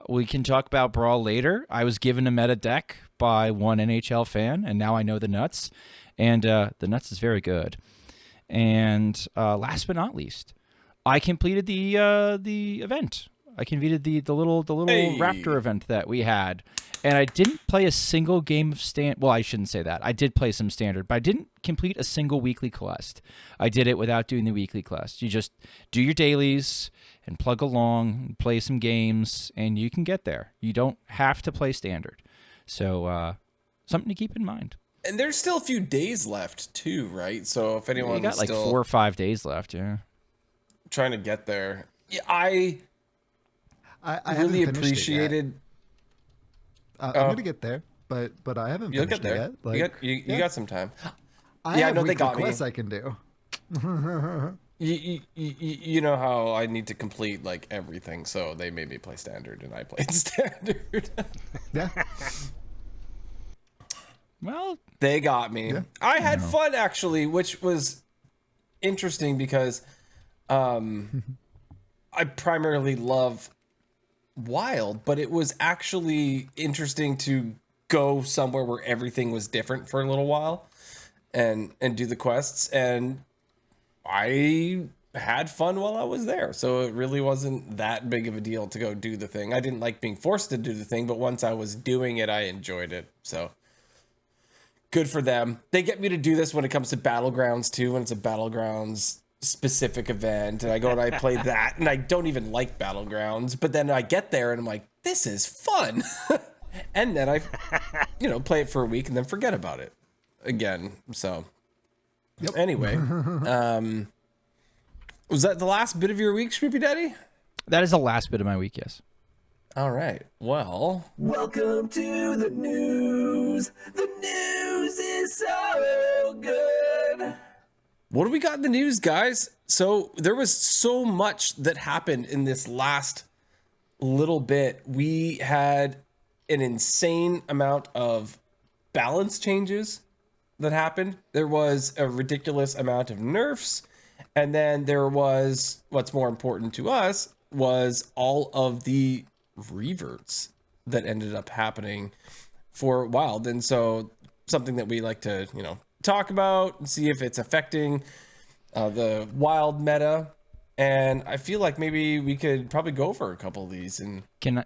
We can talk about Brawl later. I was given a meta deck by one NHL fan, and now I know the nuts. And the nuts is very good. And last but not least, I completed the event. I completed the little Raptor event that we had. And I didn't play a single game of Well, I shouldn't say that. I did play some Standard, but I didn't complete a single weekly quest. I did it without doing the weekly quest. You just do your dailies and plug along, play some games, and you can get there. You don't have to play Standard. So something to keep in mind. And there's still a few days left too, right? So if anyone's you got like 4 or 5 days left, yeah. Trying to get there. Yeah, I really appreciated. I'm gonna get there, but I haven't You'll finished get there. it yet. Like, You got some time. I have weekly quests I can do. You know how I need to complete like everything, so they made me play Standard, and I played Standard. Yeah. Well, they got me. Yeah. I had fun actually, which was interesting because I primarily love Wild, but it was actually interesting to go somewhere where everything was different for a little while and do the quests, and I had fun while I was there, so it really wasn't that big of a deal to go do the thing. I didn't like being forced to do the thing, but once I was doing it, I enjoyed it. So good for them. They get me to do this when it comes to Battlegrounds too, when it's a Battlegrounds specific event, and I go and I play that, and I don't even like Battlegrounds, but then I get there and I'm like, this is fun. And then I play it for a week and then forget about it again. So anyway, was that the last bit of your week, Schmoopydady? that is the last bit of my week, yes. All right, well, Welcome to the news. The news is so good. what do we got in the news, guys? So there was so much that happened in this last little bit. We had an insane amount of balance changes that happened. There was a ridiculous amount of nerfs. And then there was, what's more important to us, was all of the reverts that ended up happening for Wild. And so something that we like to, talk about and see if it's affecting the Wild meta. And I feel like maybe we could probably go over a couple of these. And Can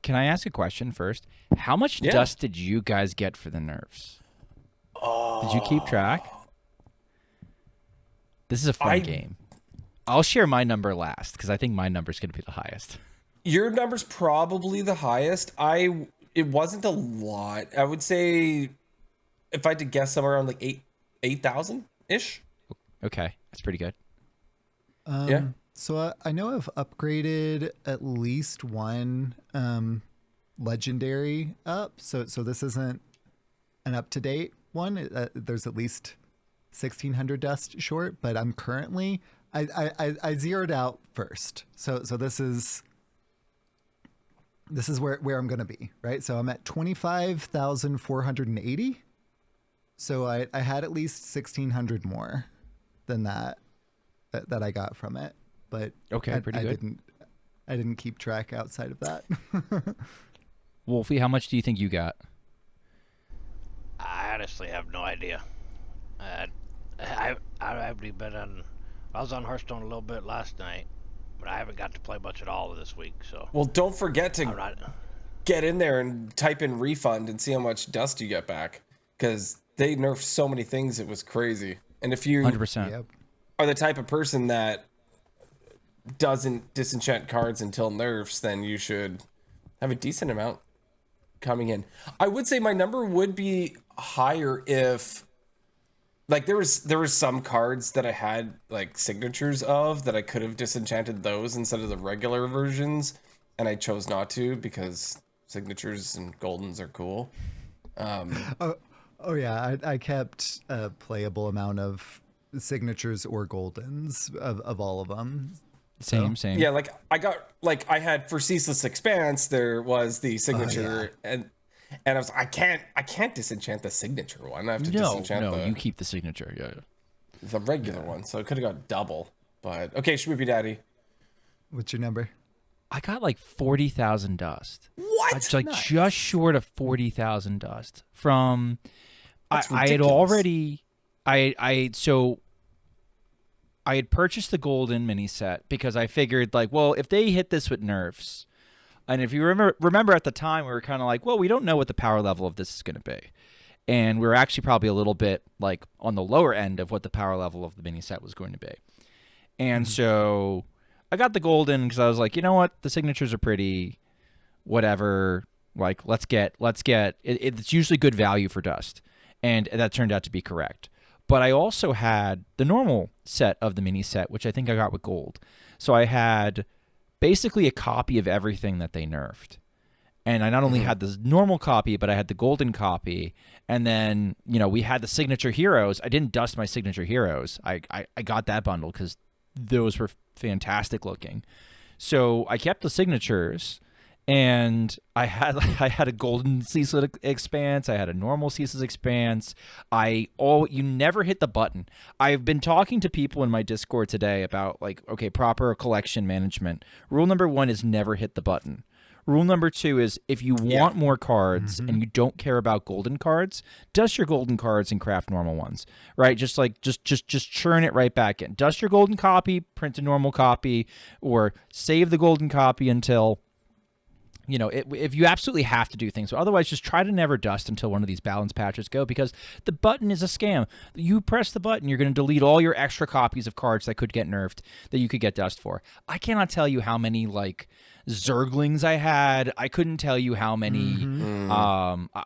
I ask a question first? How much dust did you guys get for the nerfs? Did you keep track? This is a fun game. I'll share my number last because I think my number is going to be the highest. Your number's probably the highest. It wasn't a lot. I would say, if I had to guess, somewhere around like 8,000 ish. Okay, that's pretty good. Yeah. So I know I've upgraded at least one legendary up. So this isn't an up-to-date one. There's at least 1,600 dust short, but I'm currently I zeroed out first. So this is where I'm gonna be, right? So I'm at 25,480. So I had at least 1,600 more than that I got from it. But Okay, pretty good. I didn't keep track outside of that. Wolfie, how much do you think you got? I honestly have no idea. I haven't even been on. I was on Hearthstone a little bit last night, but I haven't got to play much at all this week. So Well, don't forget to I'm not. get in there and type in refund and see how much dust you get back, because they nerfed so many things, it was crazy. And if you 100%. Yep. are the type of person that doesn't disenchant cards until nerfs, then you should have a decent amount coming in. I would say my number would be higher if, like, there was some cards that I had like signatures of that I could have disenchanted those instead of the regular versions, and I chose not to because signatures and goldens are cool. Oh yeah, I kept a playable amount of signatures or goldens of all of them. Same. Yeah, like I had for Ceaseless Expanse, there was the signature, and I was I can't disenchant the signature one. I have to disenchant you keep the signature. Yeah. the regular one, so it could have got double. But okay, Schmoopydady. What's your number? I got like 40,000 dust. What? It's like just short of 40,000 dust from. That's I had ridiculous. already, so I had purchased the golden mini set because I figured like, well, if they hit this with nerfs, and if you remember at the time we were kind of like, well, we don't know what the power level of this is going to be, and we were actually probably a little bit like on the lower end of what the power level of the mini set was going to be, and so I got the golden because I was like, you know what, the signatures are pretty, whatever. Like let's get it's usually good value for dust, and that turned out to be correct. But I also had the normal set of the mini set, which I think I got with gold. So I had basically a copy of everything that they nerfed. And I not only had the normal copy, but I had the golden copy. And then, we had the signature heroes. I didn't dust my signature heroes. I got that bundle because those were fantastic looking. So I kept the signatures. And I had a golden ceaseless expanse. I had a normal ceaseless expanse. You never hit the button. I've been talking to people in my Discord today about proper collection management. Rule number 1 is never hit the button. Rule number 2 is if you want more cards and you don't care about golden cards, dust your golden cards and craft normal ones, right? Just churn it right back in. Dust your golden copy, print a normal copy, or save the golden copy until. If you absolutely have to do things, but otherwise just try to never dust until one of these balance patches go, because the button is a scam. You press the button, you're going to delete all your extra copies of cards that could get nerfed that you could get dust for. I cannot tell you how many Zerglings I had. I couldn't tell you how many.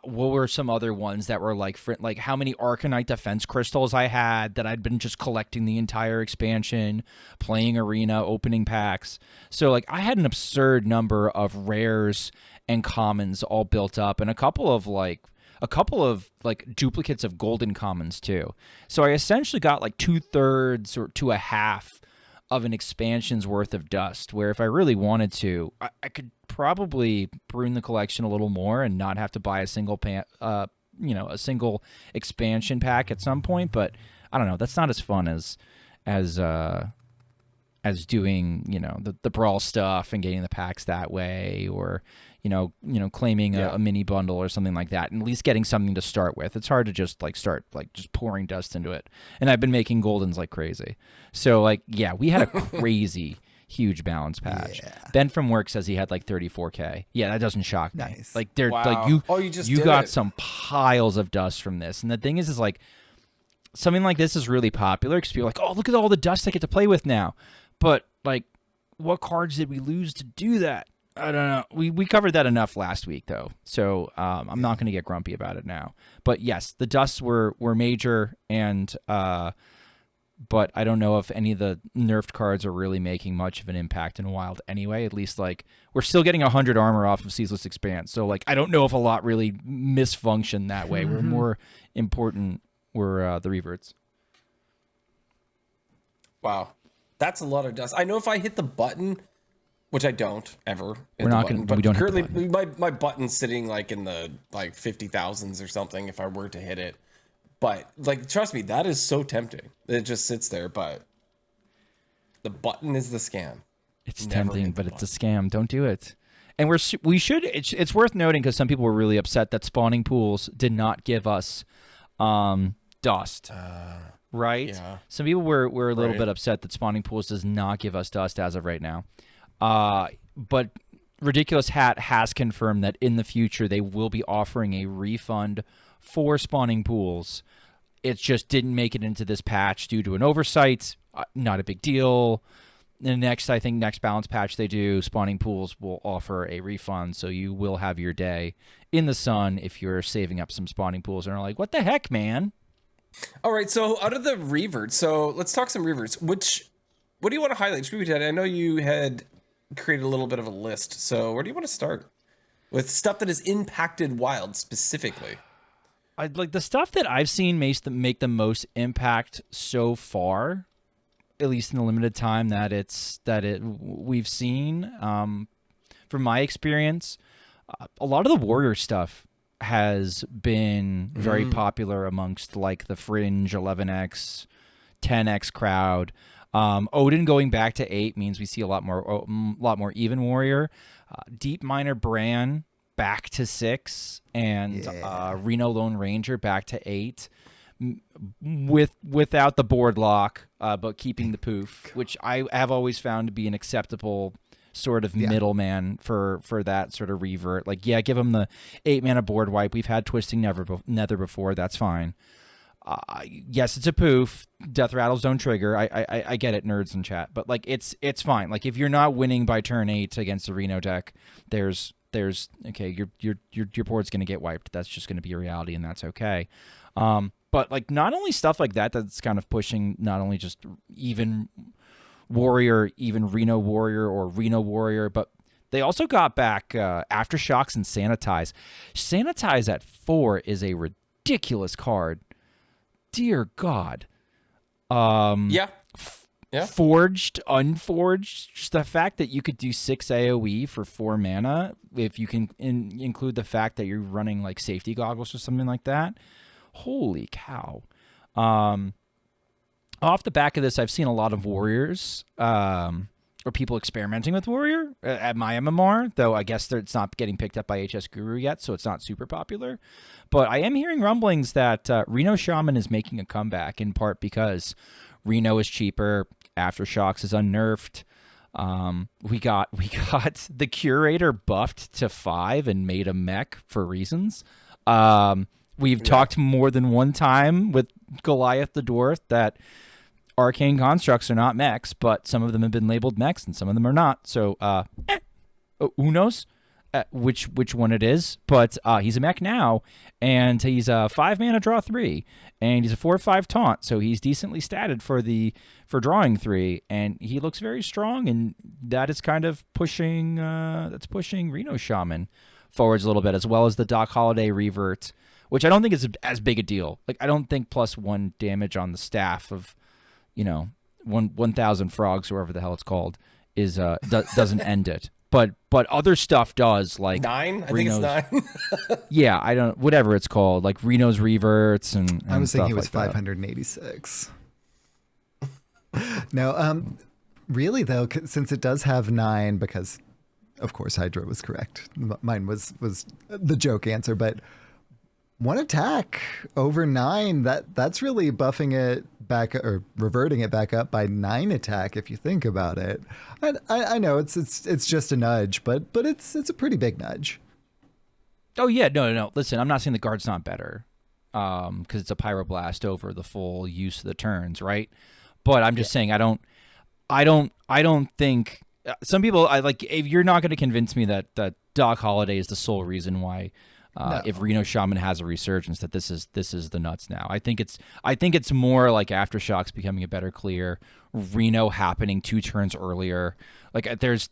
What were some other ones that were like how many Arcanite defense crystals I had that I'd been just collecting the entire expansion, playing arena, opening packs. So I had an absurd number of rares and commons all built up, and a couple of duplicates of golden commons too. So I essentially got 2/3 or to a half of an expansion's worth of dust, where if I really wanted to, I could probably prune the collection a little more and not have to buy a single a single expansion pack at some point. But I don't know, that's not as fun as doing the Brawl stuff and getting the packs that way, or claiming a mini bundle or something like that, and at least getting something to start with. It's hard to just start just pouring dust into it. And I've been making goldens like crazy. So we had a crazy huge balance patch. Yeah. Ben from work says he had 34K. Yeah, that doesn't shock me. Nice. They're wow. you got some piles of dust from this. And the thing is something like this is really popular because people are oh, look at all the dust I get to play with now. But what cards did we lose to do that? I don't know. We covered that enough last week, though, so I'm not going to get grumpy about it now. But yes, the dusts were major, and but I don't know if any of the nerfed cards are really making much of an impact in Wild anyway. At least we're still getting 100 armor off of Ceaseless Expanse, so I don't know if a lot really misfunctioned that way. We're more important were the reverts. Wow, that's a lot of dust. I know if I hit the button. Which I don't ever. We're not going to. We don't. Currently, my button's sitting in the 50,000s or something if I were to hit it. But trust me, that is so tempting. It just sits there. But the button is the scam. It's tempting, but it's a scam. Don't do it. And we should. It's worth noting because some people were really upset that spawning pools did not give us dust. Right. Yeah. Some people were a little bit upset that spawning pools does not give us dust as of right now. But Ridiculous Hat has confirmed that in the future they will be offering a refund for spawning pools. It just didn't make it into this patch due to an oversight. Not a big deal. The next balance patch they do, spawning pools will offer a refund, so you will have your day in the sun if you're saving up some spawning pools and are what the heck, man? All right, so out of the reverts, so let's talk some reverts. What do you want to highlight? Schmoopydady, I know you had create a little bit of a list. So where do you want to start with stuff that has impacted Wild specifically? The stuff that I've seen make the most impact so far, at least in the limited time we've seen. From my experience, a lot of the warrior stuff has been very popular amongst the fringe 11x, 10x crowd. Odin going back to 8 means we see a lot more even warrior. Deep Miner Bran back to 6, and Reno Lone Ranger back to 8, without the board lock, but keeping the poof, which I have always found to be an acceptable sort of middleman for that sort of revert. Like, yeah, give him the 8 mana board wipe. We've had Twisting Nether before. That's fine. Yes, it's a poof. Death Rattles don't trigger. I get it, nerds in chat, but like it's fine. Like if you're not winning by turn 8 against the Reno deck, there's okay, your board's gonna get wiped. That's just gonna be a reality, and that's okay. But like not only stuff like that that's kind of pushing not only just even warrior, even Reno warrior or Reno warrior, but they also got back Aftershocks and Sanitize. Sanitize at 4 is a ridiculous card. Dear God. Yeah. Forged, unforged. Just the fact that you could do 6 AoE for 4 mana, if you can include the fact that you're running like safety goggles or something like that. Holy cow. Off the back of this, I've seen a lot of warriors or people experimenting with warrior at my MMR, though I guess it's not getting picked up by HS Guru yet, so it's not super popular. But I am hearing rumblings that Reno Shaman is making a comeback, in part because Reno is cheaper, Aftershocks is unnerfed. We got the Curator buffed to 5 and made a mech for reasons. We've talked more than one time with Goliath the Dwarf that Arcane Constructs are not mechs, but some of them have been labeled mechs and some of them are not. So, who knows which one it is? But he's a mech now, and he's a 5 mana draw 3, and he's a 4/5 taunt, so he's decently statted for drawing 3, and he looks very strong, and that is kind of pushing Reno Shaman forwards a little bit, as well as the Doc Holiday revert, which I don't think is as big a deal. Like I don't think +1 damage on the staff of 1,000 frogs, or whatever the hell it's called, is doesn't end it. But other stuff does, like 9. I Reno's, think it's 9. yeah, I don't, whatever it's called, like Reno's reverts and I was thinking it was like 586. No, really though, since it does have 9, because of course Hydra was correct. Mine was the joke answer, but 1 attack over 9, that's really buffing it back or reverting it back up by 9 attack if you think about it. I know it's just a nudge, but it's a pretty big nudge. Oh yeah, no. Listen, I'm not saying the guard's not better, because it's a pyroblast over the full use of the turns, right? But I'm just saying I don't think some people, if you're not going to convince me that Doc Holiday is the sole reason why. No. If Reno Shaman has a resurgence, that this is the nuts now. I think it's more like Aftershocks becoming a better clear, Reno happening 2 turns earlier. Like there's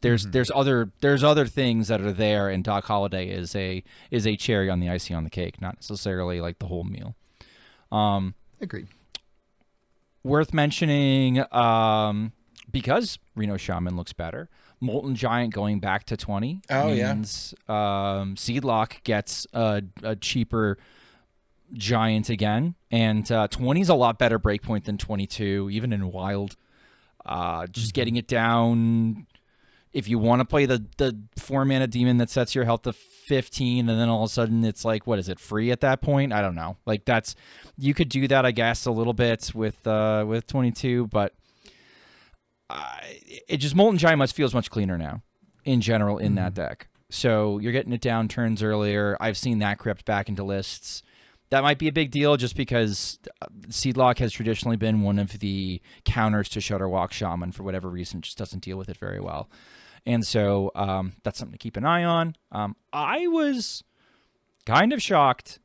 other things that are there, and Doc Holiday is a cherry on the icing on the cake, not necessarily like the whole meal. Agreed. Worth mentioning, because Reno Shaman looks better, Molten Giant going back to 20 means Seedlock gets a cheaper giant again, and 20 is a lot better breakpoint than 22, even in Wild. Just getting it down, if you want to play the 4-mana demon that sets your health to 15, and then all of a sudden it's like, what is it, free at that point? I don't know. Like you could do that, I guess, a little bit with 22, but it just Molten Giant must feels much cleaner now in general in that deck. So you're getting it down turns earlier. I've seen that crept back into lists. That might be a big deal just because Seedlock has traditionally been one of the counters to Shudderwalk Shaman for whatever reason. It just doesn't deal with it very well. And so that's something to keep an eye on. I was kind of shocked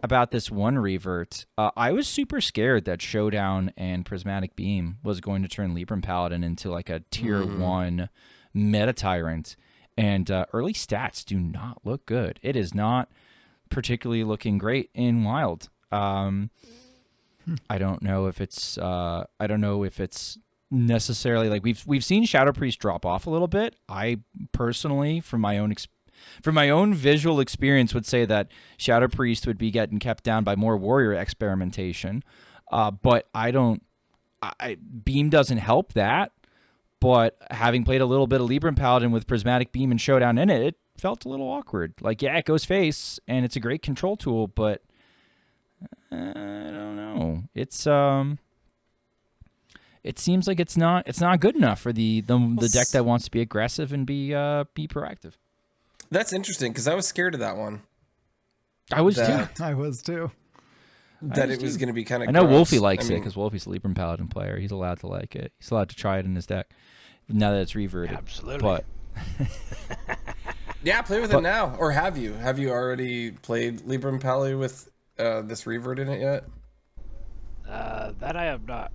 about this one revert. I was super scared that Showdown and Prismatic Beam was going to turn Libram Paladin into like a tier 1 meta tyrant, and early stats do not look good. It is not particularly looking great in Wild. I don't know if it's necessarily like we've seen Shadow Priest drop off a little bit. I personally, from my own visual experience, would say that Shadow Priest would be getting kept down by more warrior experimentation. But I Beam doesn't help that, but having played a little bit of Libram Paladin with Prismatic Beam and Showdown in it, it felt a little awkward. Like, yeah, it goes face, and it's a great control tool, but I don't know. It seems like it's not good enough for the deck that wants to be aggressive and be proactive. That's interesting because I was scared of that one. I was too. I was too. That it was going to be kind of. I know Wolfie likes it because Wolfie's a Libram Paladin player. He's allowed to like it. He's allowed to try it in his deck now that it's reverted. Absolutely. But yeah, play with it now. Or have you? Have you already played Libram Paladin with this revert in it yet? That I have not.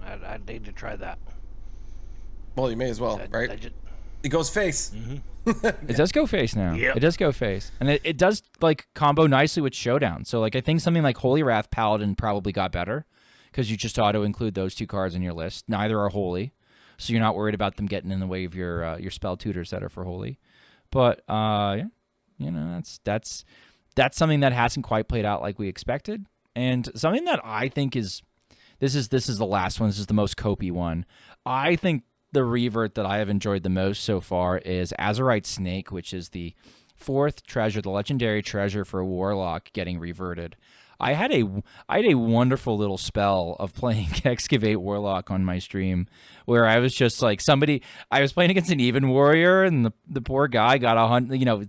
I need to try that. Well, you may as well, right? It goes face. Mm-hmm. It does go face now. Yep. It does go face. And it does like combo nicely with Showdown. So like I think something like Holy Wrath Paladin probably got better because you just auto include those two cards in your list. Neither are holy. So you're not worried about them getting in the way of your spell tutors that are for holy. But yeah, you know, that's something that hasn't quite played out like we expected. And something that I think is this is the last one. This is the most copy one. I think the revert that I have enjoyed the most so far is Azurite Snake, which is the 4th treasure, the legendary treasure for Warlock getting reverted. I had a wonderful little spell of playing Excavate Warlock on my stream where I was just like I was playing against an even warrior and the poor guy got 100, you know,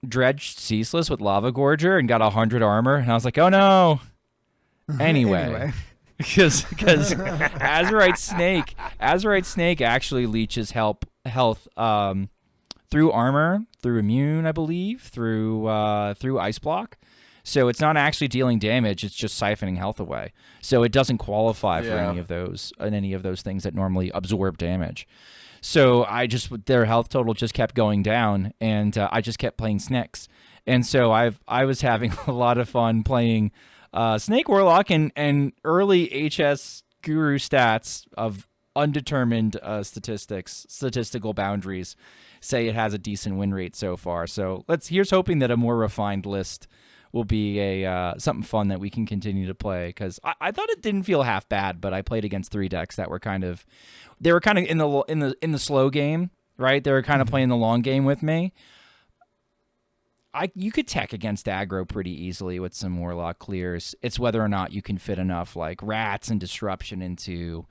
dredged ceaseless with Lava Gorger and got 100 armor, and I was like, oh no. Anyway. Because Azurite Snake actually leeches health through armor, through immune, I believe, through ice block. So it's not actually dealing damage; it's just siphoning health away. So it doesn't qualify for any of those things that normally absorb damage. So their health total just kept going down, and I just kept playing snakes. And so I was having a lot of fun playing Snake Warlock and early HS Guru stats of undetermined statistical boundaries say it has a decent win rate so far. So here's hoping that a more refined list will be something fun that we can continue to play, because I thought it didn't feel half bad, but I played against 3 decks that were kind of in the slow game, right? They were kind of playing the long game with me. You could tech against aggro pretty easily with some Warlock clears. It's whether or not you can fit enough like rats and disruption into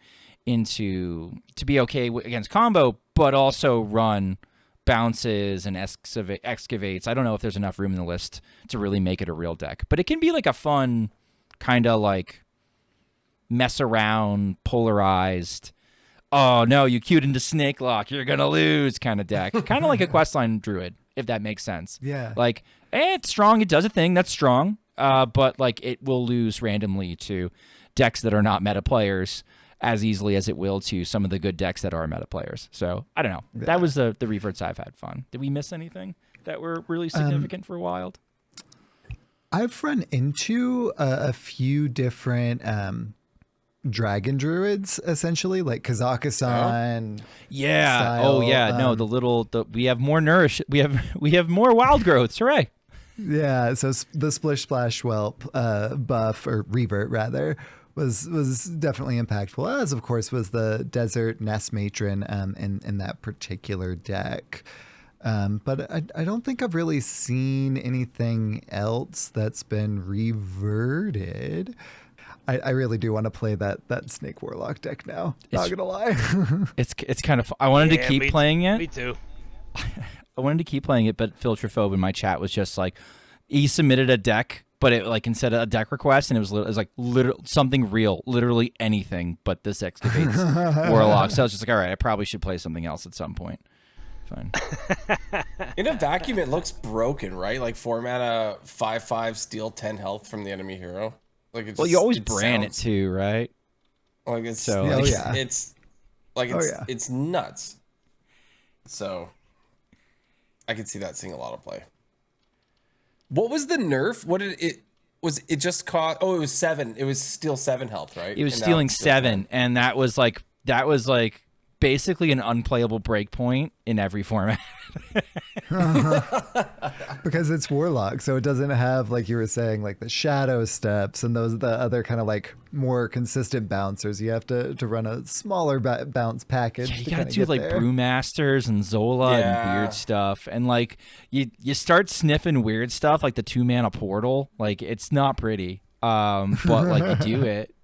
to be okay against combo, but also run bounces and excavates. I don't know if there's enough room in the list to really make it a real deck, but it can be like a fun kind of like mess around, polarized, oh no, you queued into Snake Lock, you're gonna lose kind of deck. Kind of like a Questline Druid, if that makes sense. Yeah. Like, it's strong, it does a thing that's strong, but like it will lose randomly to decks that are not meta players as easily as it will to some of the good decks that are meta players. So I don't know. Yeah. That was the reverts I've had fun. Did we miss anything that were really significant for Wild? I've run into a few different dragon druids, essentially, like Kazakhstan. Yeah. Style. Oh yeah. No, we have more we have more wild growths. Hooray. Yeah. So the Splish Splash Whelp buff, or revert rather, was definitely impactful, as of course was the Desert Nest Matron in that particular deck. But I don't think I've really seen anything else that's been reverted. I really do want to play that Snake Warlock deck now. Not gonna lie. it's kind of fun. I wanted to keep playing it. Me too. I wanted to keep playing it, but Filtrophobe in my chat was just like, he submitted a deck, but it like instead of a deck request, and it was like something real, literally anything but this excavates Warlock. So I was just like, all right, I probably should play something else at some point. Fine. In a vacuum, it looks broken, right? Like 4 mana, 5/5, steal 10 health from the enemy hero. Like it's you always brand it too, right? Like it's so. It's nuts. So I could see that seeing a lot of play. What was the nerf? What did it was? It just cost. Oh, it was 7. It was steal 7 health, right? It was stealing 7, and that was like basically an unplayable breakpoint in every format. Because it's Warlock, so it doesn't have, like you were saying, like the shadow steps and the other kind of like more consistent bouncers. You have to run a smaller bounce package. Yeah, you to gotta kinda do get like there. Brewmasters and Zola and Yeah. weird stuff, and like you start sniffing weird stuff like the 2-mana portal. Like it's not pretty, but like you do it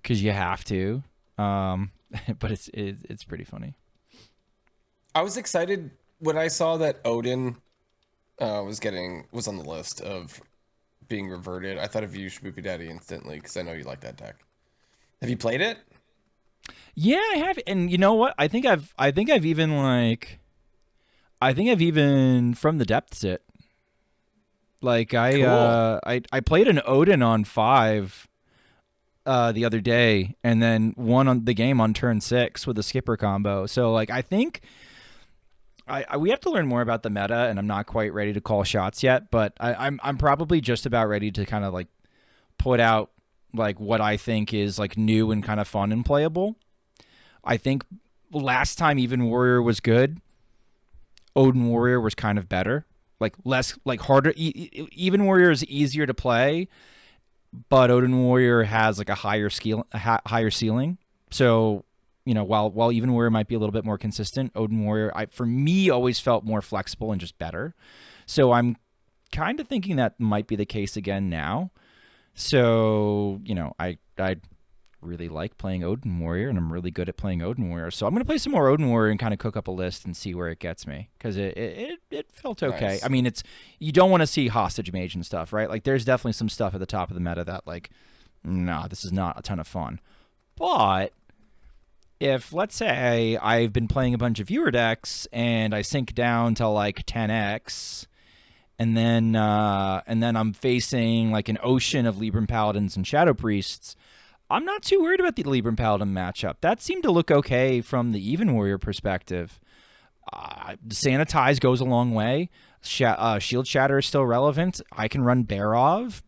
because you have to. But it's pretty funny. I was excited when I saw that Odin was on the list of being reverted. I thought of you, Schmoopydady, instantly because I know you like that deck. Have you played it? Yeah, I have, and you know what? I think I've even from the depths it. Like I played an Odin on 5 the other day, and then won on the game on turn 6 with a skipper combo. So like I think we have to learn more about the meta, and I'm not quite ready to call shots yet. But I'm probably just about ready to kind of like put out like what I think is like new and kind of fun and playable. I think last time Even Warrior was good, Odin Warrior was kind of better. Like less, like harder. Even Warrior is easier to play, but Odin Warrior has like a higher ceiling. So, you know, while Even Warrior might be a little bit more consistent, Odin Warrior, for me, always felt more flexible and just better. So I'm kind of thinking that might be the case again now. So, you know, I really like playing Odin Warrior, and I'm really good at playing Odin Warrior. So I'm going to play some more Odin Warrior and kind of cook up a list and see where it gets me, because it felt okay. Nice. I mean, you don't want to see Hostage Mage and stuff, right? Like, there's definitely some stuff at the top of the meta that, like, nah, this is not a ton of fun. But if, let's say, I've been playing a bunch of viewer decks and I sink down to, like, 10x, and then I'm facing, like, an ocean of Libram Paladins and Shadow Priests, I'm not too worried about the Libram Paladin matchup. That seemed to look okay from the Even Warrior perspective. Sanitize goes a long way. Shield Shatter is still relevant. I can run Barov.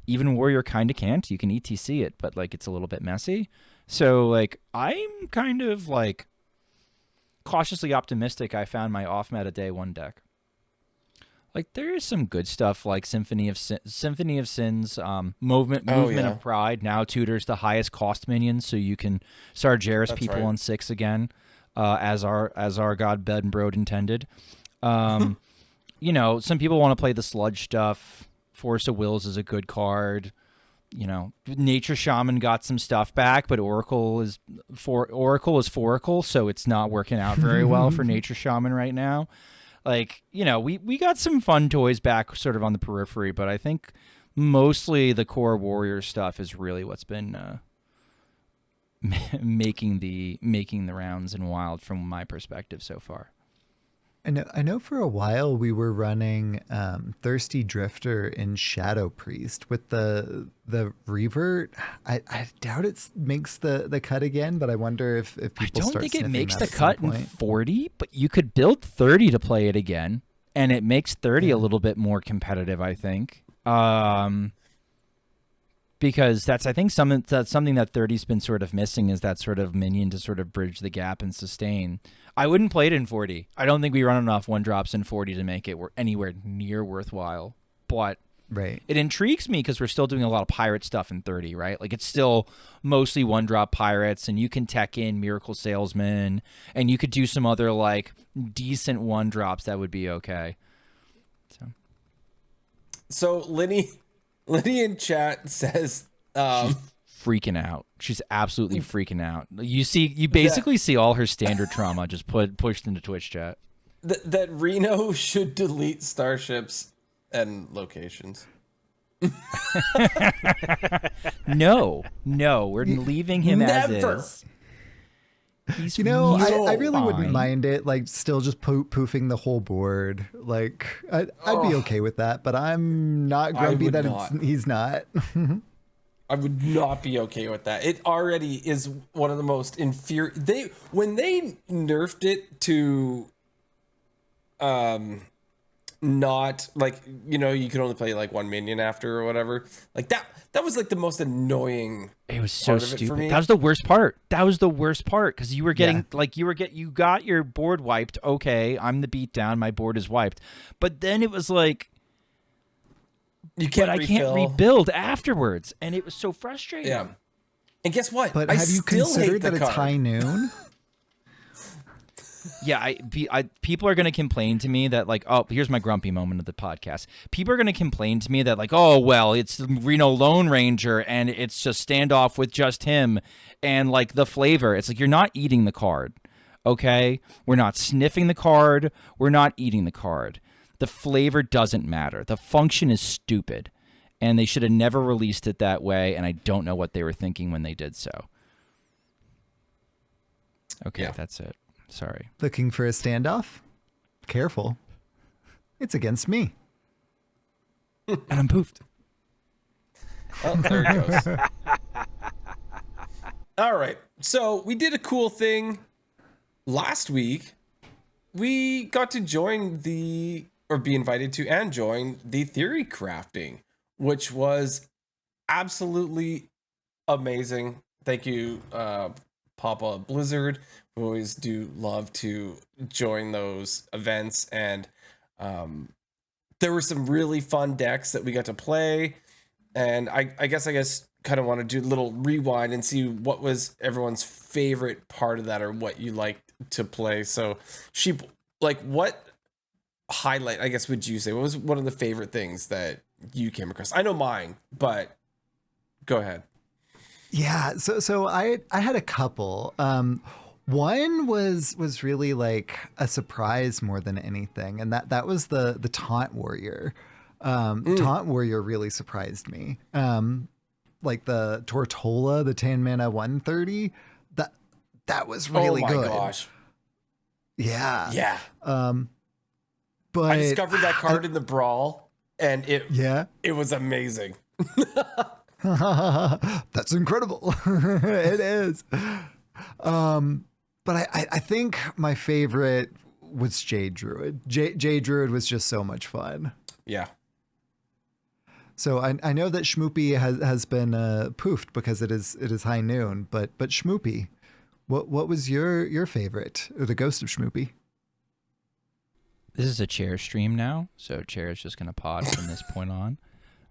Even Warrior kind of can't. You can ETC it, but like it's a little bit messy. So like I'm kind of like cautiously optimistic I found my off-meta day 1 deck. Like there is some good stuff like Symphony of Sins, Movement of Pride now tutors the highest cost minions, so you can Sargeras people on 6 again, as our god Bedbrode intended. You know, some people want to play the sludge stuff. Force of Wills is a good card. You know, Nature Shaman got some stuff back, but Oracle is Foracle, so it's not working out very well for Nature Shaman right now. Like, you know, we got some fun toys back sort of on the periphery, but I think mostly the core Warrior stuff is really what's been making the rounds in Wild from my perspective so far. I know for a while we were running Thirsty Drifter in Shadow Priest with the Revert. I doubt it makes the cut again, but I wonder if people I don't start think it sniffing makes that the at cut some in point. 40, but you could build 30 to play it again, and it makes 30 a little bit more competitive, I think. Because that's something that 30's been sort of missing, is that sort of minion to sort of bridge the gap and sustain. I wouldn't play it in 40. I don't think we run enough 1-drops in 40 to make it anywhere near worthwhile. But Right. it intrigues me because we're still doing a lot of pirate stuff in 30, right? Like it's still mostly 1-drop pirates, and you can tech in Miracle Salesman, and you could do some other like decent 1-drops that would be okay. So Lenny in chat says, Freaking out. She's absolutely freaking out. You basically see all her standard trauma just pushed into Twitch chat. that Reno should delete starships and locations. No, we're leaving him Never. as is. He's You know, real I really wouldn't fine. mind it, like still just poofing the whole board. Like I'd be okay with that, but I'm not grumpy would that not. he's not. I would not be okay with that. It already is one of the most infuriating. When they nerfed it to, not like, you know, you can only play like one minion after or whatever. Like that was like the most annoying. It was so part of it for stupid. me. That was the worst part. That was the worst part because you were getting you got your board wiped. Okay, I'm the beatdown. My board is wiped. But then it was like, You can't. I can't rebuild afterwards, and it was so frustrating. Yeah. And guess what? But I have you still hate considered the that it's card. high noon? Yeah, people are going to complain to me that, like, oh, here's my grumpy moment of the podcast. People are going to complain to me that, like, oh, well, it's Reno Lone Ranger and it's just standoff with just him and, like, the flavor. It's like, you're not eating the card, okay? We're not sniffing the card. We're not eating the card. The flavor doesn't matter. The function is stupid, and they should have never released it that way, and I don't know what they were thinking when they did so. Okay, Yeah. that's it. Sorry. Looking for a standoff? Careful. It's against me. And I'm poofed. Oh, there it goes. All right. So we did a cool thing last week. We got to be invited to and join the theory crafting, which was absolutely amazing. Thank you, Papa Blizzard. We always do love to join those events, and there were some really fun decks that we got to play. And I guess kind of want to do a little rewind and see what was everyone's favorite part of that, or what you liked to play. So, what highlight, I guess, would you say? What was one of the favorite things that you came across? I know mine, but go ahead. Yeah, so I had a couple. One was really like a surprise more than anything, and that was the Taunt Warrior. Taunt Warrior really surprised me. Like the Tortola, the 10 mana 130. That was really good. Oh my gosh. Yeah. Yeah. But I discovered that card in the Brawl, and it was amazing. That's incredible. It is. But I think my favorite was Jade Druid. Jade Druid was just so much fun. Yeah. So I know that Schmoopy has been poofed because it is high noon, but Schmoopy, what was your favorite, or the ghost of Schmoopy? This is a chair stream now, so chair is just going to pod from this point on.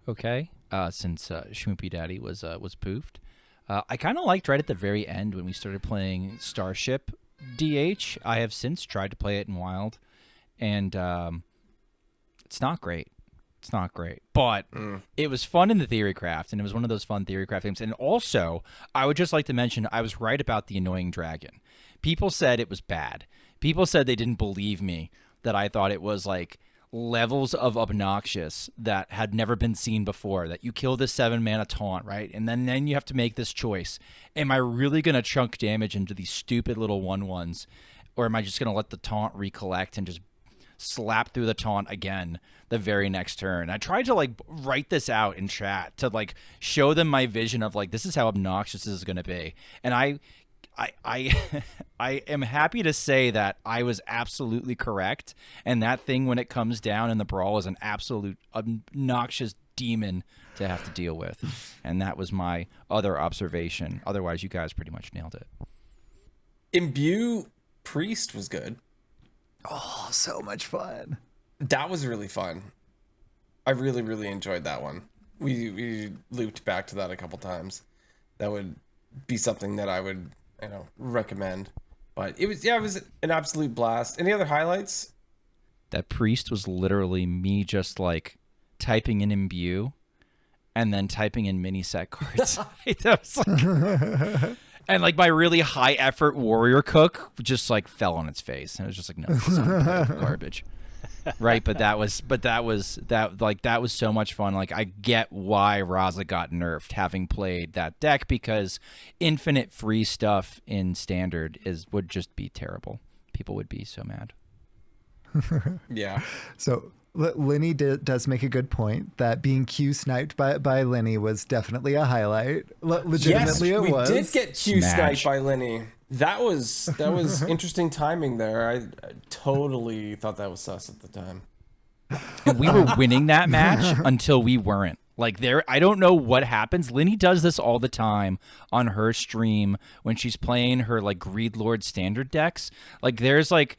Okay, since Schmoopydady was poofed. I kind of liked right at the very end when we started playing Starship DH. I have since tried to play it in Wild, and it's not great. It's not great, but it was fun in the theory craft, and it was one of those fun theory craft games. And also, I would just like to mention, I was right about the annoying dragon. People said it was bad. People said they didn't believe me, that I thought it was like levels of obnoxious that had never been seen before, that you kill this 7 mana taunt, right? And then you have to make this choice. Am I really going to chunk damage into these stupid little 1/1s, or am I just going to let the taunt recollect and just slap through the taunt again the very next turn? I tried to like write this out in chat to like show them my vision of like, this is how obnoxious this is going to be. And I am happy to say that I was absolutely correct, and that thing, when it comes down in the Brawl, is an absolute obnoxious demon to have to deal with. And that was my other observation. Otherwise, you guys pretty much nailed it. Imbue Priest was good. Oh, so much fun. That was really fun. I really, really enjoyed that one. We looped back to that a couple times. That would be something that I would, recommend. But it was an absolute blast. Any other highlights? That Priest was literally me just like typing in Imbue and then typing in mini set cards. That was like, and like my really high effort warrior cook just like fell on its face. And it was just like, no, this is garbage. Right, but that was so much fun. Like, I get why Raza got nerfed having played that deck, because infinite free stuff in standard would just be terrible. People would be so mad. Yeah. So Lenny does make a good point that being Q sniped by Lenny was definitely a highlight. Legitimately, yes, it was. We did get Q Smash. sniped by Lenny. That was interesting timing there. I totally thought that was sus at the time. And we were winning that match until we weren't. Like I don't know what happens. Linny does this all the time on her stream when she's playing her like Greed Lord standard decks. Like there's like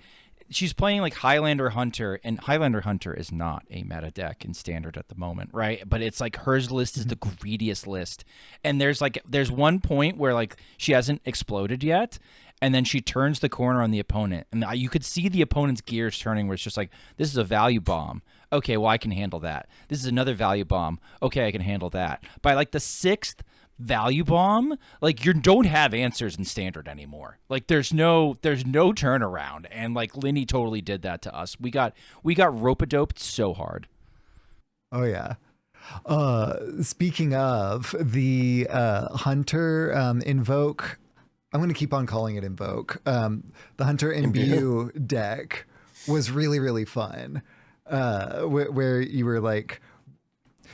she's playing like Highlander Hunter, and Highlander Hunter is not a meta deck in standard at the moment, right? But it's like hers list is the greediest list. And there's one point where like she hasn't exploded yet, and then she turns the corner on the opponent, and you could see the opponent's gears turning where it's just like, this is a value bomb. Okay, well, I can handle that. This is another value bomb. Okay, I can handle that. By like the 6th value bomb, like you don't have answers in standard anymore. Like there's no turnaround, and like Linny totally did that to us. We got rope-a-doped so hard. Oh yeah. Speaking of the Hunter Invoke, I'm going to keep on calling it Invoke. The Hunter Imbue deck was really, really fun. Where you were like,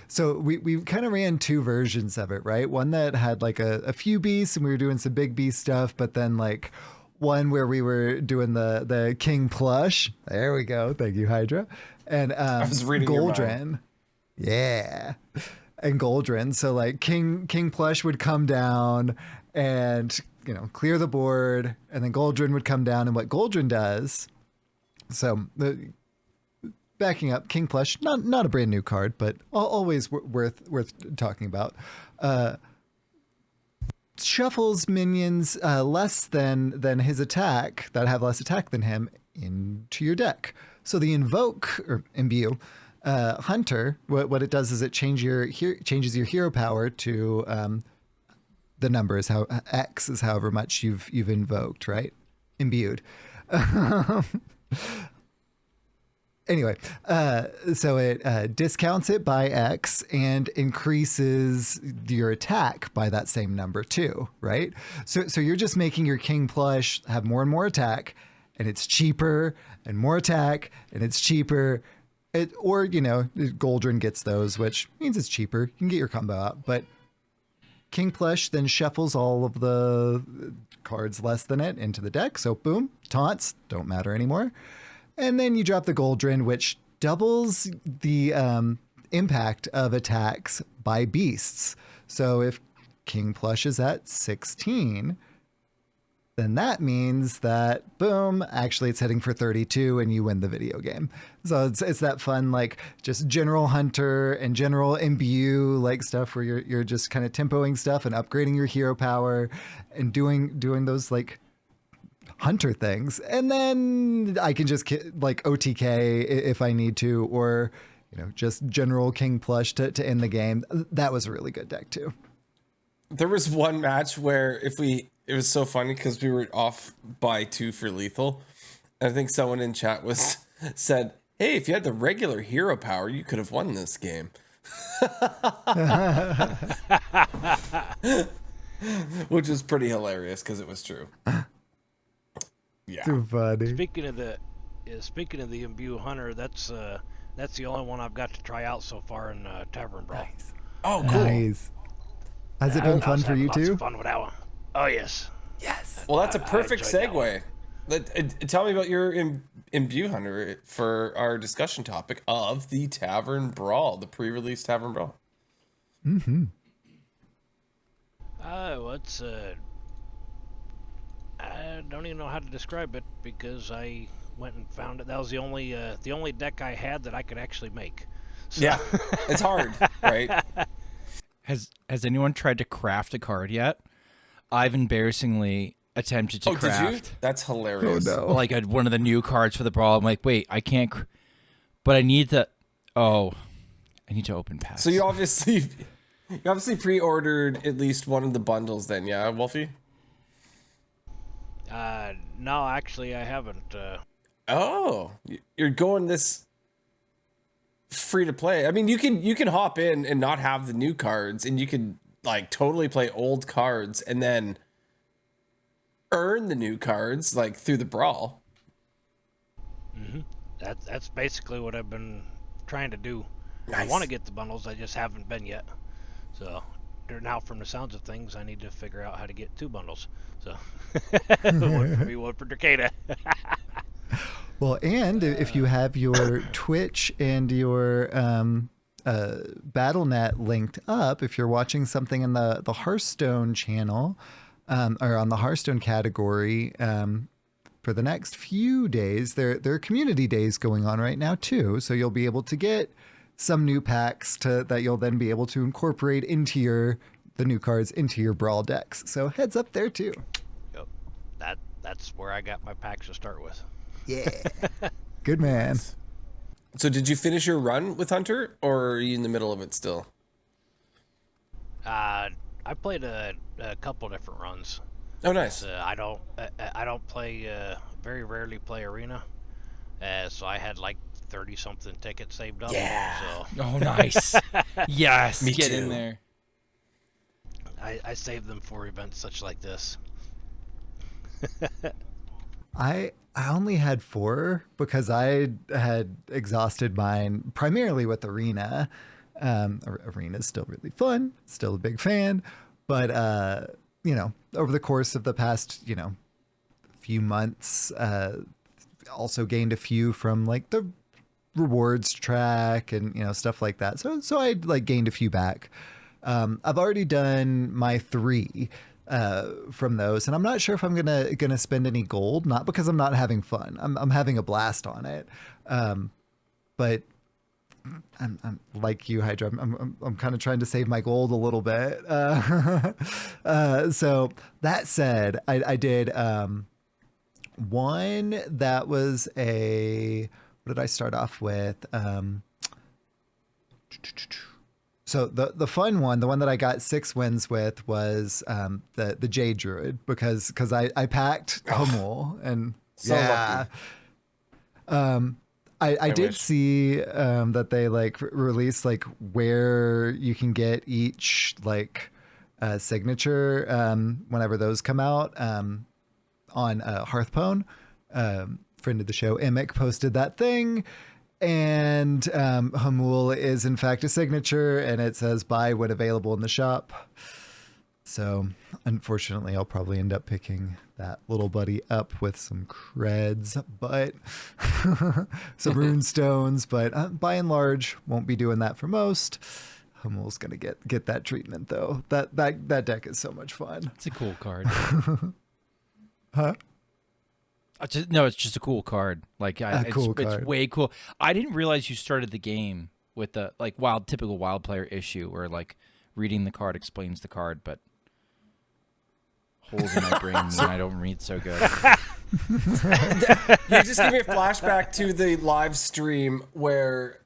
so we kind of ran 2 versions of it, right? One that had like a few beasts and we were doing some big beast stuff, but then like one where we were doing the King Plush. There we go. Thank you, Hydra. And I was reading Goldrin. Yeah. And Goldrin. So like King Plush would come down and, you know, clear the board, and then Goldrin would come down, and what Goldrin does. So backing up, King Plush, not a brand new card, but always worth talking about. Shuffles minions less than his attack, that have less attack than him, into your deck. So the Invoke or Imbue Hunter, what it does is it changes your hero power to the number is how X is however much you've invoked, right? Imbued. Anyway, so it discounts it by X and increases your attack by that same number too, right? So you're just making your King Plush have more and more attack, and it's cheaper, and more attack, and it's cheaper. Or, you know, Goldrin gets those, which means it's cheaper. You can get your combo out, but King Plush then shuffles all of the cards less than it into the deck. So boom, taunts don't matter anymore. And then you drop the Goldrin, which doubles the impact of attacks by beasts. So if King Plush is at 16, then that means that, boom, actually it's heading for 32 and you win the video game. So it's that fun, like just general Hunter and general Imbue like stuff where you're just kind of tempoing stuff and upgrading your hero power and doing those like Hunter things. And then I can just like OTK if I need to, or, you know, just general King Plush to end the game. That was a really good deck too. There was one match where it was so funny because we were off by 2 for lethal. And I think someone in chat said, hey, if you had the regular hero power, you could have won this game. Which was pretty hilarious because it was true. Yeah. Too funny. Speaking of the Imbue Hunter, that's the only one I've got to try out so far in Tavern Brawl. Nice. Oh, cool. Nice. Has it been fun for you too? Fun with that one. Oh yes. Yes. Well, that's a perfect segue. Tell me about your Imbue Hunter for our discussion topic of the Tavern Brawl, the pre-release Tavern Brawl. Mm-hmm. What's I don't even know how to describe it because I went and found it. That was the only deck I had that I could actually make. So. Yeah, it's hard, right? Has anyone tried to craft a card yet? I've embarrassingly attempted to craft. Did you? That's hilarious. Oh, no. Like one of the new cards for the Brawl. I'm like, wait, I can't. But I need to. Oh, I need to open packs. So you obviously pre-ordered at least one of the bundles, then, yeah, Wolfie? No, actually, I haven't. Oh, you're going this free to play. I mean, you can hop in and not have the new cards, and you can like totally play old cards and then earn the new cards like through the Brawl. Mm-hmm. That's basically what I've been trying to do. Nice. I want to get the bundles, I just haven't been yet. So now, from the sounds of things, I need to figure out how to get 2 bundles. So one for me, one for Dracana. Well, and if you have your Twitch and your BattleNet linked up, if you're watching something in the Hearthstone channel or on the Hearthstone category, for the next few days, there are community days going on right now too. So you'll be able to get some new packs that you'll then be able to incorporate into the new cards into your Brawl decks. So heads up there too. Yep. That's where I got my packs to start with. Yeah. Good man. So did you finish your run with Hunter, or are you in the middle of it still? I played a couple different runs. Oh, nice. I don't play, very rarely play Arena. So I had like 30 something tickets saved up. Yeah. So Oh, nice. Yes. Me Get too. in there. I saved them for events such like this. I only had 4 because I had exhausted mine primarily with Arena. Arena is still really fun, still a big fan, but over the course of the past few months, also gained a few from like the rewards track and stuff like that. So I like gained a few back. I've already done my 3 from those, and I'm not sure if I'm gonna spend any gold. Not because I'm not having fun. I'm having a blast on it, but I'm like you, Hydra. I'm kind of trying to save my gold a little bit. So that said, I did one that was what did I start off with? So the fun one, the one that I got 6 wins with was the Jade Druid because I packed Hummel and So yeah. lucky. I did wish. see that they like release like where you can get each like signature whenever those come out on Hearthstone. Friend of the show, Emic, posted that thing. And Hamul is in fact a signature, and it says buy when available in the shop. So unfortunately, I'll probably end up picking that little buddy up with some creds, but some rune stones. But by and large, won't be doing that for most. Hamul's gonna get that treatment though. That deck is so much fun. It's a cool card. Huh? It's just a cool card. Like cool it's card. way cool. I didn't realize you started the game with the like typical wild player issue where like reading the card explains the card, but holes in my brain mean I don't read so good. You just give me a flashback to the live stream where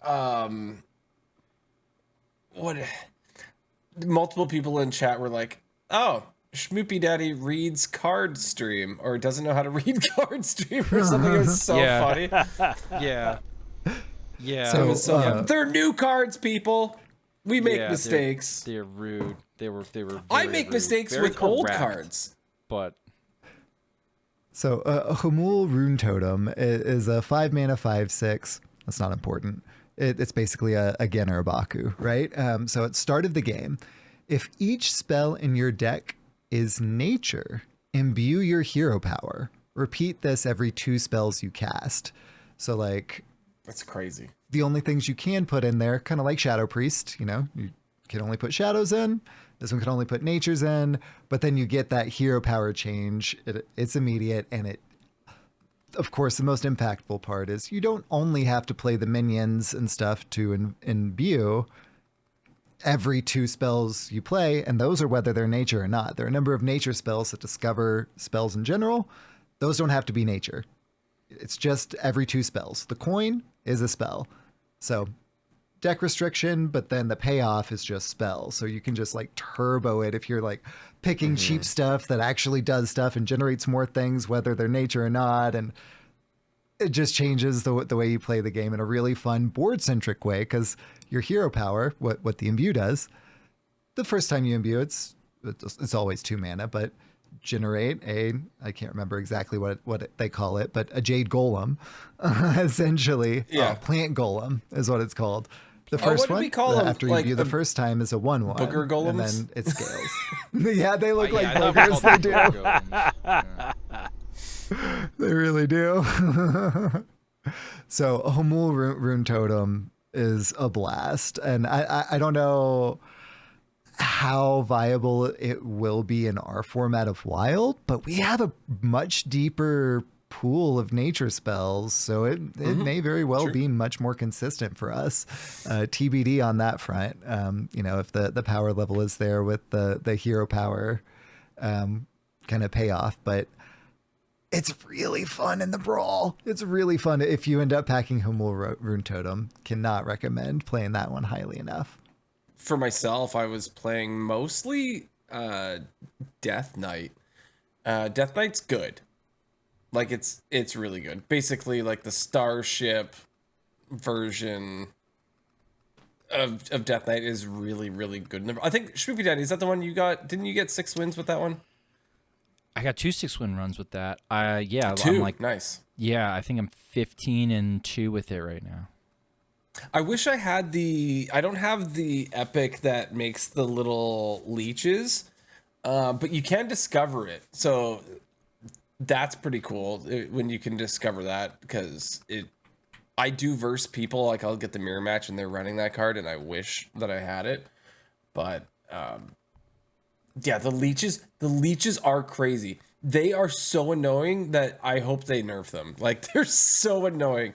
multiple people in chat were like, "Oh, Schmoopydady reads card stream or doesn't know how to read card stream or something." It was so Yeah. funny. Yeah. Yeah. So, It was so fun. They're new cards, people. We make Yeah, mistakes. They're rude. They were I very make rude. mistakes Very with old correct, cards. But So Hamul Rune Totem is a 5 mana 5/6. That's not important. It's basically a Gen or a Baku, right? So at start of the game, if each spell in your deck is nature, imbue your hero power. Repeat this every 2 spells you cast. So like That's crazy. the only things you can put in there, kind of like Shadow Priest, you can only put shadows in. This one can only put natures in, but then you get that hero power change. It's immediate, and it, of course, the most impactful part is you don't only have to play the minions and stuff to imbue every 2 spells you play, and those are whether they're nature or not. There are a number of nature spells that discover spells in general. Those don't have to be nature. It's just every 2 spells. The coin is a spell. So deck restriction, but then the payoff is just spell. So you can just like turbo it if you're like picking cheap stuff that actually does stuff and generates more things, whether they're nature or not. And it just changes the way you play the game in a really fun board-centric way, because your hero power, what the imbue does, the first time you imbue, it's always 2 mana, but generate I can't remember exactly what they call it, but a jade golem, essentially. Yeah. Plant golem is what it's called. The Oh, first what do one, we call them? after you Like imbue the a first time, is a 1/1. booger And golems? then it scales. Yeah, they look like I thought boogers. They we called do. them golems. Yeah. They really do. So Homul Rune Totem is a blast, and I don't know how viable it will be in our format of Wild, but we have a much deeper pool of nature spells, so it may very well be much more consistent for us. TBD on that front. If the power level is there with the hero power kind of payoff, but it's really fun in the Brawl. It's really fun if you end up packing Homul Rune Totem. Cannot recommend playing that one highly enough. For myself, I was playing mostly Death Knight. Death Knight's good. Like it's really good. Basically, like the Starship version of Death Knight is really, really good. I think Schmoopydady, is that the one you got? Didn't you get 6 wins with that one? I got 2 6-win runs with that. Yeah, 2? I'm like, nice. Yeah, I think I'm 15-2 with it right now. I wish I had I don't have the epic that makes the little leeches, but you can discover it. So that's pretty cool when you can discover that, because I do verse people, like I'll get the mirror match and they're running that card and I wish that I had it. But yeah, the leeches are crazy. They are so annoying that I hope they nerf them. Like, they're so annoying,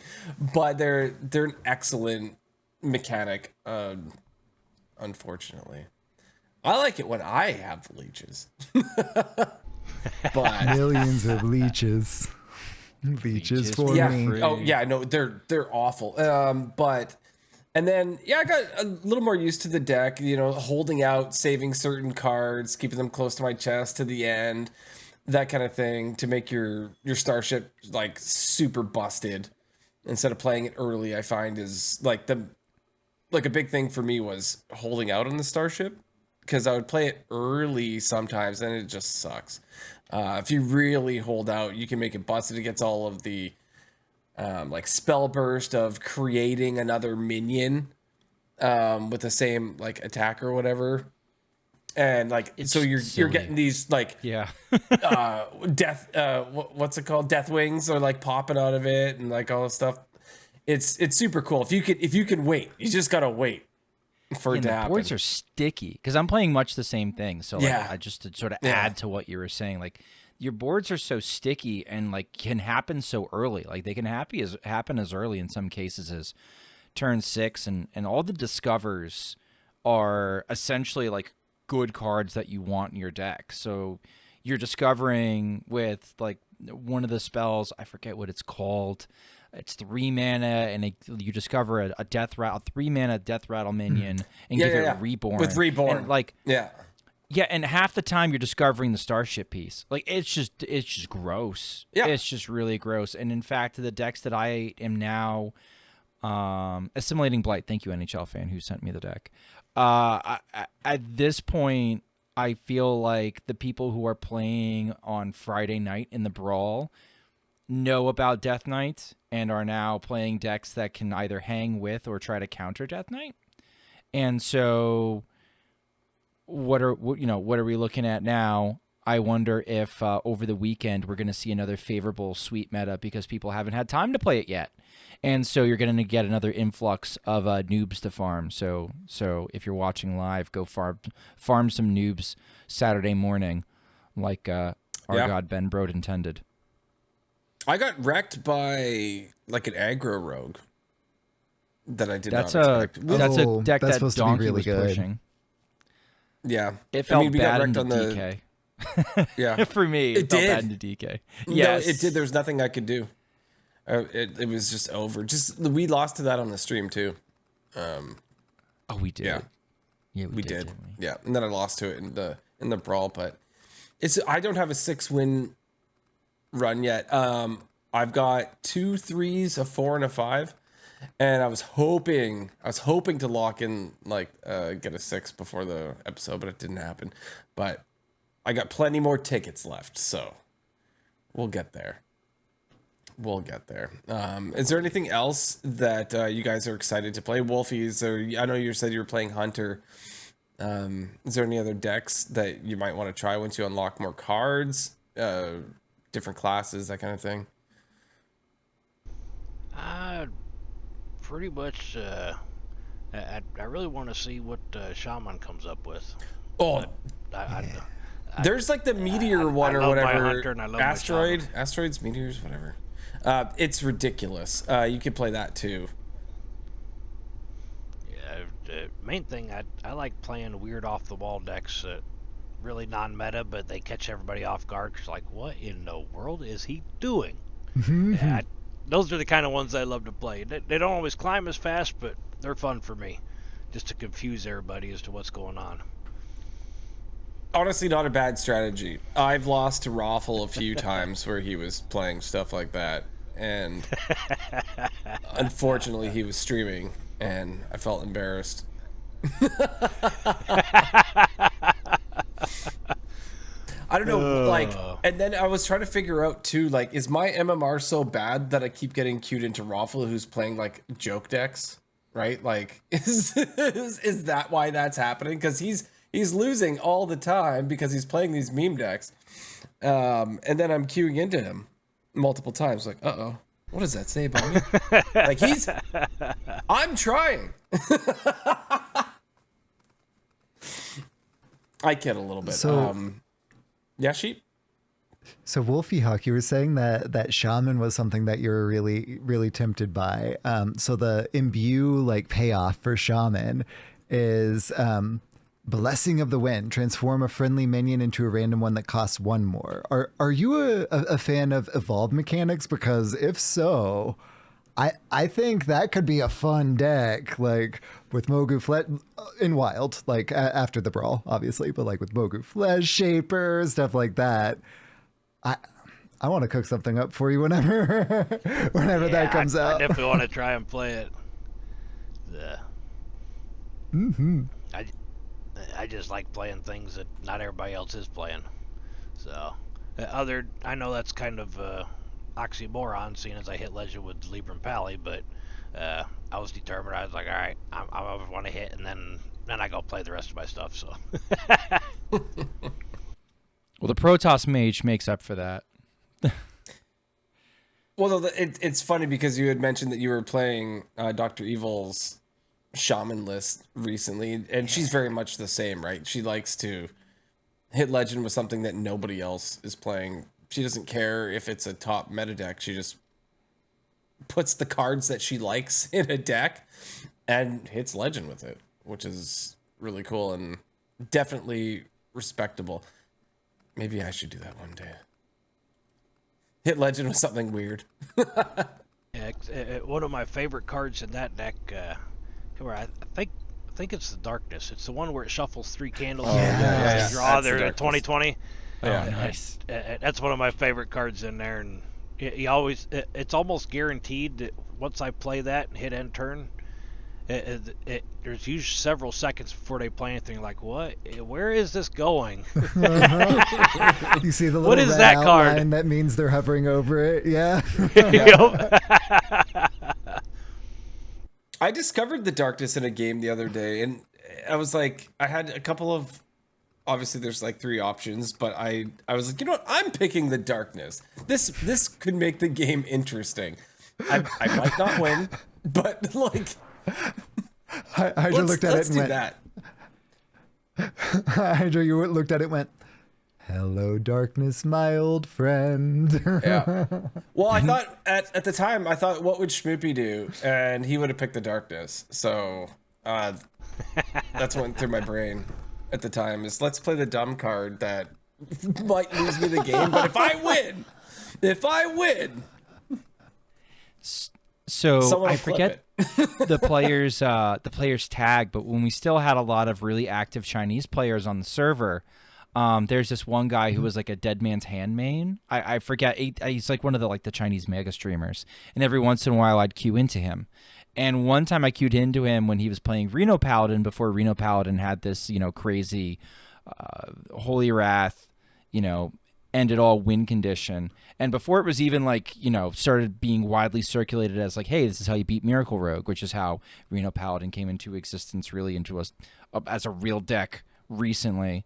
but they're an excellent mechanic. Unfortunately, I like it when I have the leeches. But Millions of leeches for me. Oh yeah, no, they're awful. And then, yeah, I got a little more used to the deck, holding out, saving certain cards, keeping them close to my chest to the end, that kind of thing, to make your Starship, like, super busted. Instead of playing it early, I find is, like, a big thing for me was holding out on the Starship, because I would play it early sometimes, and it just sucks. If you really hold out, you can make it busted. It gets all of the like spell burst of creating another minion with the same like attack or whatever, and like it's so you're getting these like death what's it called, death wings are like popping out of it and like all this stuff. It's super cool if you can wait. You just gotta wait for it to happen. The boards are sticky because I'm playing much the same thing. So like, I just to sort of add to what you were saying, like your boards are so sticky and like can happen so early. Like they can happen as early in some cases as turn 6, and all the discovers are essentially like good cards that you want in your deck. So you're discovering with like one of the spells, I forget what it's called. It's 3 mana, and you discover a death rattle, 3 mana death rattle minion, and give it reborn with reborn. And like yeah, and half the time you're discovering the Starship piece. Like it's just gross. Yeah, it's just really gross. And in fact, the decks that I am now assimilating blight. Thank you, NHL fan who sent me the deck. At this point, I feel like the people who are playing on Friday night in the Brawl know about Death Knight and are now playing decks that can either hang with or try to counter Death Knight. And so what are we looking at now? I wonder if over the weekend we're going to see another favorable sweet meta because people haven't had time to play it yet. And so you're going to get another influx of noobs to farm. So if you're watching live, go farm some noobs Saturday morning like our god Ben Brode intended. I got wrecked by like an aggro rogue that I did not expect. That's a deck that's that Donkey really was good. pushing. Yeah. It felt we bad got in wrecked the on DK. Yeah. For me, it felt bad in the DK. Yes. No, it did. There was nothing I could do. It was just over. We lost to that on the stream too. Oh, we did. Yeah, we did. Didn't we? Yeah, and then I lost to it in the Brawl, but I don't have a 6-win run yet. I've got 2 3s, a 4, and a 5, and I was hoping to lock in like get a 6 before the episode, but it didn't happen. But I got plenty more tickets left, so we'll get there. Is there anything else that you guys are excited to play? Wolfie, I know you said you were playing Hunter. Is there any other decks that you might want to try once you unlock more cards, different classes, that kind of thing? pretty much. I really want to see what Shaman comes up with. Oh, there's like the meteor one or whatever. Asteroids, meteors, whatever. It's ridiculous. You could play that too. Yeah, the main thing I like playing weird off the wall decks. Really non-meta, but they catch everybody off guard. Cause like, what in the world is he doing? Yeah, those are the kind of ones I love to play. They don't always climb as fast, but they're fun for me, just to confuse everybody as to what's going on. Honestly, not a bad strategy. I've lost to Raffle a few times where he was playing stuff like that, and unfortunately, he was streaming, and I felt embarrassed. I don't know, like, and then I was trying to figure out too, like, is my MMR so bad that I keep getting queued into Raffle, who's playing like joke decks, right? Like, is that why that's happening? Because he's losing all the time because he's playing these meme decks, and then I'm queuing into him multiple times. Like, what does that say about me? Like I'm trying. I kid a little bit. So, yeah, Sheep. So WolfieeeHawk, you were saying that Shaman was something that you were really, really tempted by. So the imbue like payoff for Shaman is Blessing of the Wind. Transform a friendly minion into a random one that costs 1 more. Are you a fan of evolve mechanics? Because if so, I think that could be a fun deck, like with Mogu Flesh in Wild, like after the Brawl, obviously, but like with Mogu Flesh Shaper, stuff like that. I want to cook something up for you whenever that comes out. I definitely want to try and play it. I just like playing things that not everybody else is playing. So, I know that's kind of oxymoron, seeing as I hit Legend with Libram Pally, but I was determined. I was like, all right, I want to hit, and then I go play the rest of my stuff. So. Well, the Protoss Mage makes up for that. Well, it's funny because you had mentioned that you were playing Dr. Evil's Shaman list recently, and she's very much the same, right? She likes to hit Legend with something that nobody else is playing. She doesn't care if it's a top meta deck. She just puts the cards that she likes in a deck and hits Legend with it, which is really cool and definitely respectable. Maybe I should do that one day. Hit Legend with something weird. Yeah, one of my favorite cards in that deck, I think it's the Darkness. It's the one where it shuffles 3 candles. Draw there in 2020. Yeah, nice. That's one of my favorite cards in there, and it's almost guaranteed that once I play that and hit end turn, there's usually several seconds before they play anything. Like, what? Where is this going? You see the little what is red that outline card? that means they're hovering over it. Yeah. I discovered the Darkness in a game the other day, and I was like, I had a couple of, obviously there's like 3 options, but I was like, you know what? I'm picking the Darkness. This could make the game interesting. I might not win, but like, Hydra looked at it and went, Hydra, you looked at it and went, hello, darkness, my old friend. Yeah. Well, I thought at the time, I thought, what would Schmoopy do? And he would have picked the Darkness. So that's what went through my brain at the time is let's play the dumb card that might lose me the game. But if I win. So I forget the players tag, but when we still had a lot of really active Chinese players on the server, there's this one guy who was like a Dead Man's Hand main. I forget. He's like one of the Chinese mega streamers, and every once in a while I'd queue into him. And one time I queued into him when he was playing Reno Paladin before Reno Paladin had this crazy Holy Wrath, end it all win condition. And before it was even started being widely circulated as like, hey, this is how you beat Miracle Rogue, which is how Reno Paladin came into existence really into us as a real deck recently.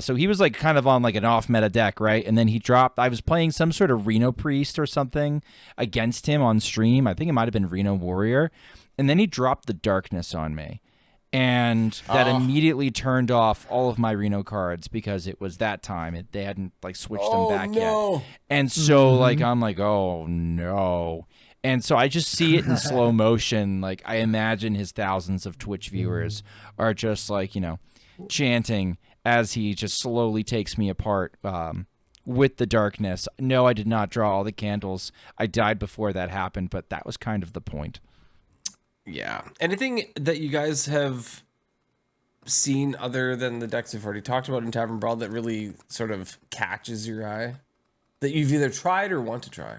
So he was like kind of on like an off meta deck, right? And then he dropped. I was playing some sort of Reno Priest or something against him on stream. I think it might have been Reno Warrior, and then he dropped the Darkness on me, and that immediately turned off all of my Reno cards because it was that time. They hadn't like switched them back yet, and so like I'm like, oh no. And so I just see it in slow motion. Like I imagine his thousands of Twitch viewers are just like, chanting as he just slowly takes me apart with the Darkness. No, I did not draw all the candles. I died before that happened, but that was kind of the point. Yeah. Anything that you guys have seen other than the decks we've already talked about in Tavern Brawl that really sort of catches your eye? That you've either tried or want to try?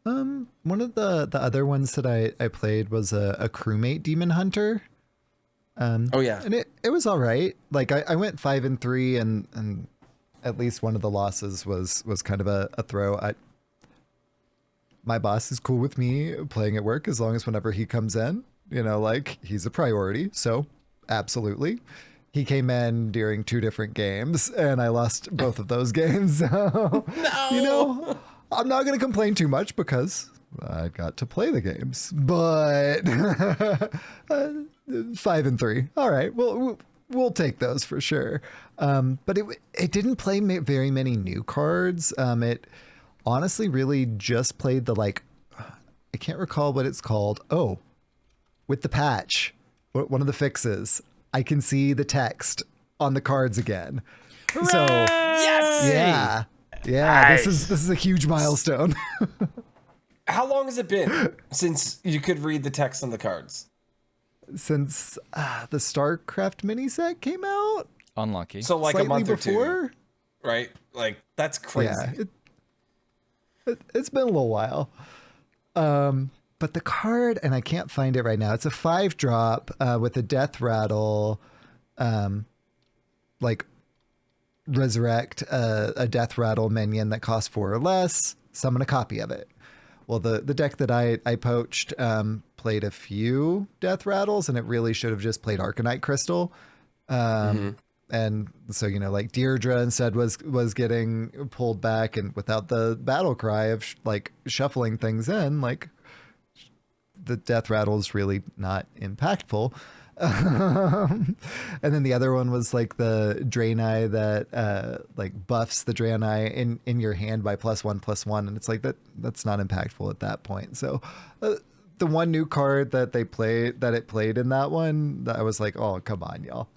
One of the other ones that I played was a crewmate Demon Hunter. Oh yeah, and it was all right. Like I went 5-3, and at least one of the losses was kind of a throw. My boss is cool with me playing at work as long as whenever he comes in, like he's a priority. So absolutely. He came in during 2 different games, and I lost both of those games. So, no. I'm not going to complain too much because I got to play the games, but 5-3. All right. Well, we'll take those for sure. But it didn't play very many new cards. It honestly really just played the, like, I can't recall what it's called. Oh, with the patch, one of the fixes, I can see the text on the cards again. Hooray! So Yes! yeah. Yeah, Nice. this is a huge milestone. How long has it been since you could read the text on the cards? Since the StarCraft mini set came out. Unlucky. So like Slightly a month or before? 2, right? Like that's crazy. Yeah, it's been a little while. But the card, and I can't find it right now. It's a 5-drop with a death rattle, like resurrect a death rattle minion that costs 4 or less, summon a copy of it. Well, the deck that I poached played a few death rattles, and it really should have just played Arcanite Crystal. And so, like Deirdre instead was getting pulled back, and without the battle cry of like shuffling things in, like the death rattle is really not impactful. And then the other one was like the Draenei that like buffs the Draenei in your hand by +1/+1, and it's like that's not impactful at that point. So the one new card that it played in that one, I was like, oh come on, y'all.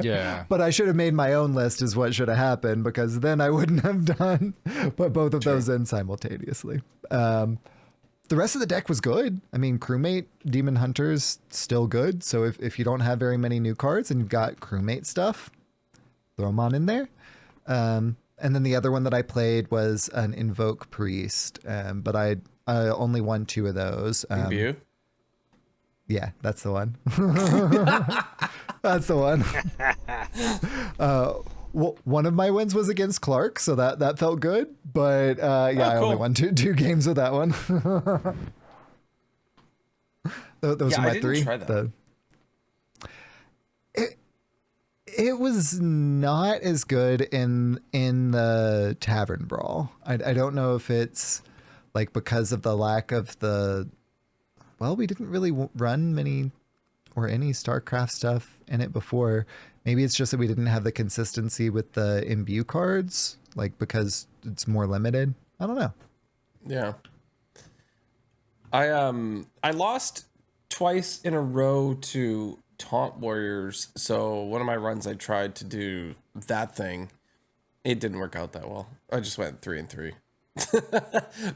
Yeah. But I should have made my own list is what should have happened, because then I wouldn't have done put both of those in simultaneously. The rest of the deck was good. I mean, Crewmate Demon Hunter's still good. So if you don't have very many new cards and you've got Crewmate stuff, throw them on in there. And then the other one that I played was an Invoke Priest, but I only won 2 of those. Imbue? Yeah, that's the one. That's the one. Well, one of my wins was against Clark, so that felt good. But yeah, cool. I only won two games with that one. Those are my 3. Try that. It was not as good in the Tavern Brawl. I don't know if it's like because of the lack of the. Well, we didn't really run many or any StarCraft stuff in it before. Maybe it's just that we didn't have the consistency with the imbue cards, like because it's more limited. I don't know. Yeah. I lost twice in a row to Taunt Warriors. So one of my runs I tried to do that thing. It didn't work out that well. I just went 3-3.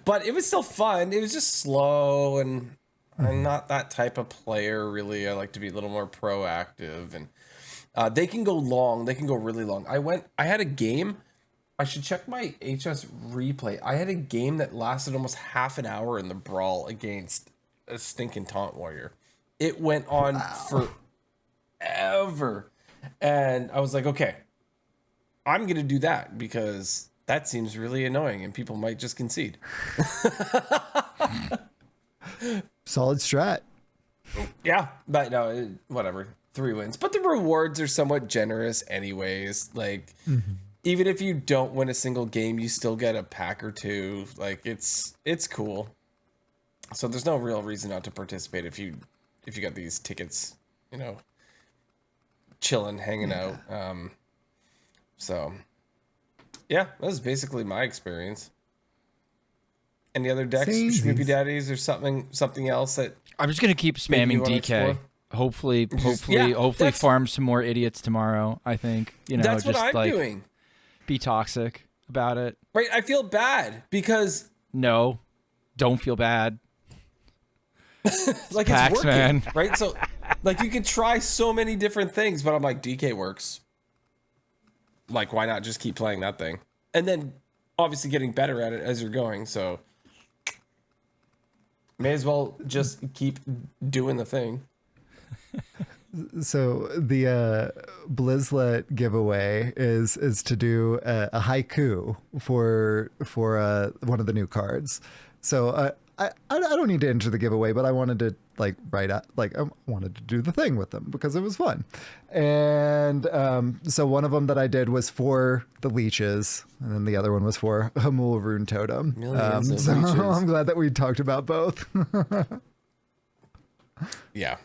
But it was still fun. It was just slow, and I'm not that type of player really. I like to be a little more proactive, and they can go long. They can go really long. I had a game. I should check my HS replay. I had a game that lasted almost half an hour in the Brawl against a stinking Taunt Warrior. It went on forever. And I was like, okay, I'm going to do that because that seems really annoying and people might just concede. Solid strat. Yeah, but no, whatever. 3 wins. But the rewards are somewhat generous anyways. Like, even if you don't win a single game, you still get a pack or 2. Like, it's cool. So there's no real reason not to participate if you got these tickets, you know, chilling, hanging out. So yeah, that was basically my experience. Any other decks, Schmoopydaddies, or something else that I'm just gonna keep spamming DK. Hopefully farm some more idiots tomorrow. I think, you know, that's just what I'm like doing. be toxic about it. Right, I feel bad because No, don't feel bad. like Pax, it's working, man. right? So like you could try so many different things, but I'm like, DK works. Like, why not just keep playing that thing? And then obviously getting better at it as you're going, so may as well just keep doing the thing. So the Blizzlet giveaway is to do a haiku for one of the new cards. So I don't need to enter the giveaway, but I wanted to like write out, like I wanted to do the thing with them because it was fun. And so one of them that I did was for the leeches, and then the other one was for Hamul Rune Totem. So I'm glad that we talked about both. Yeah,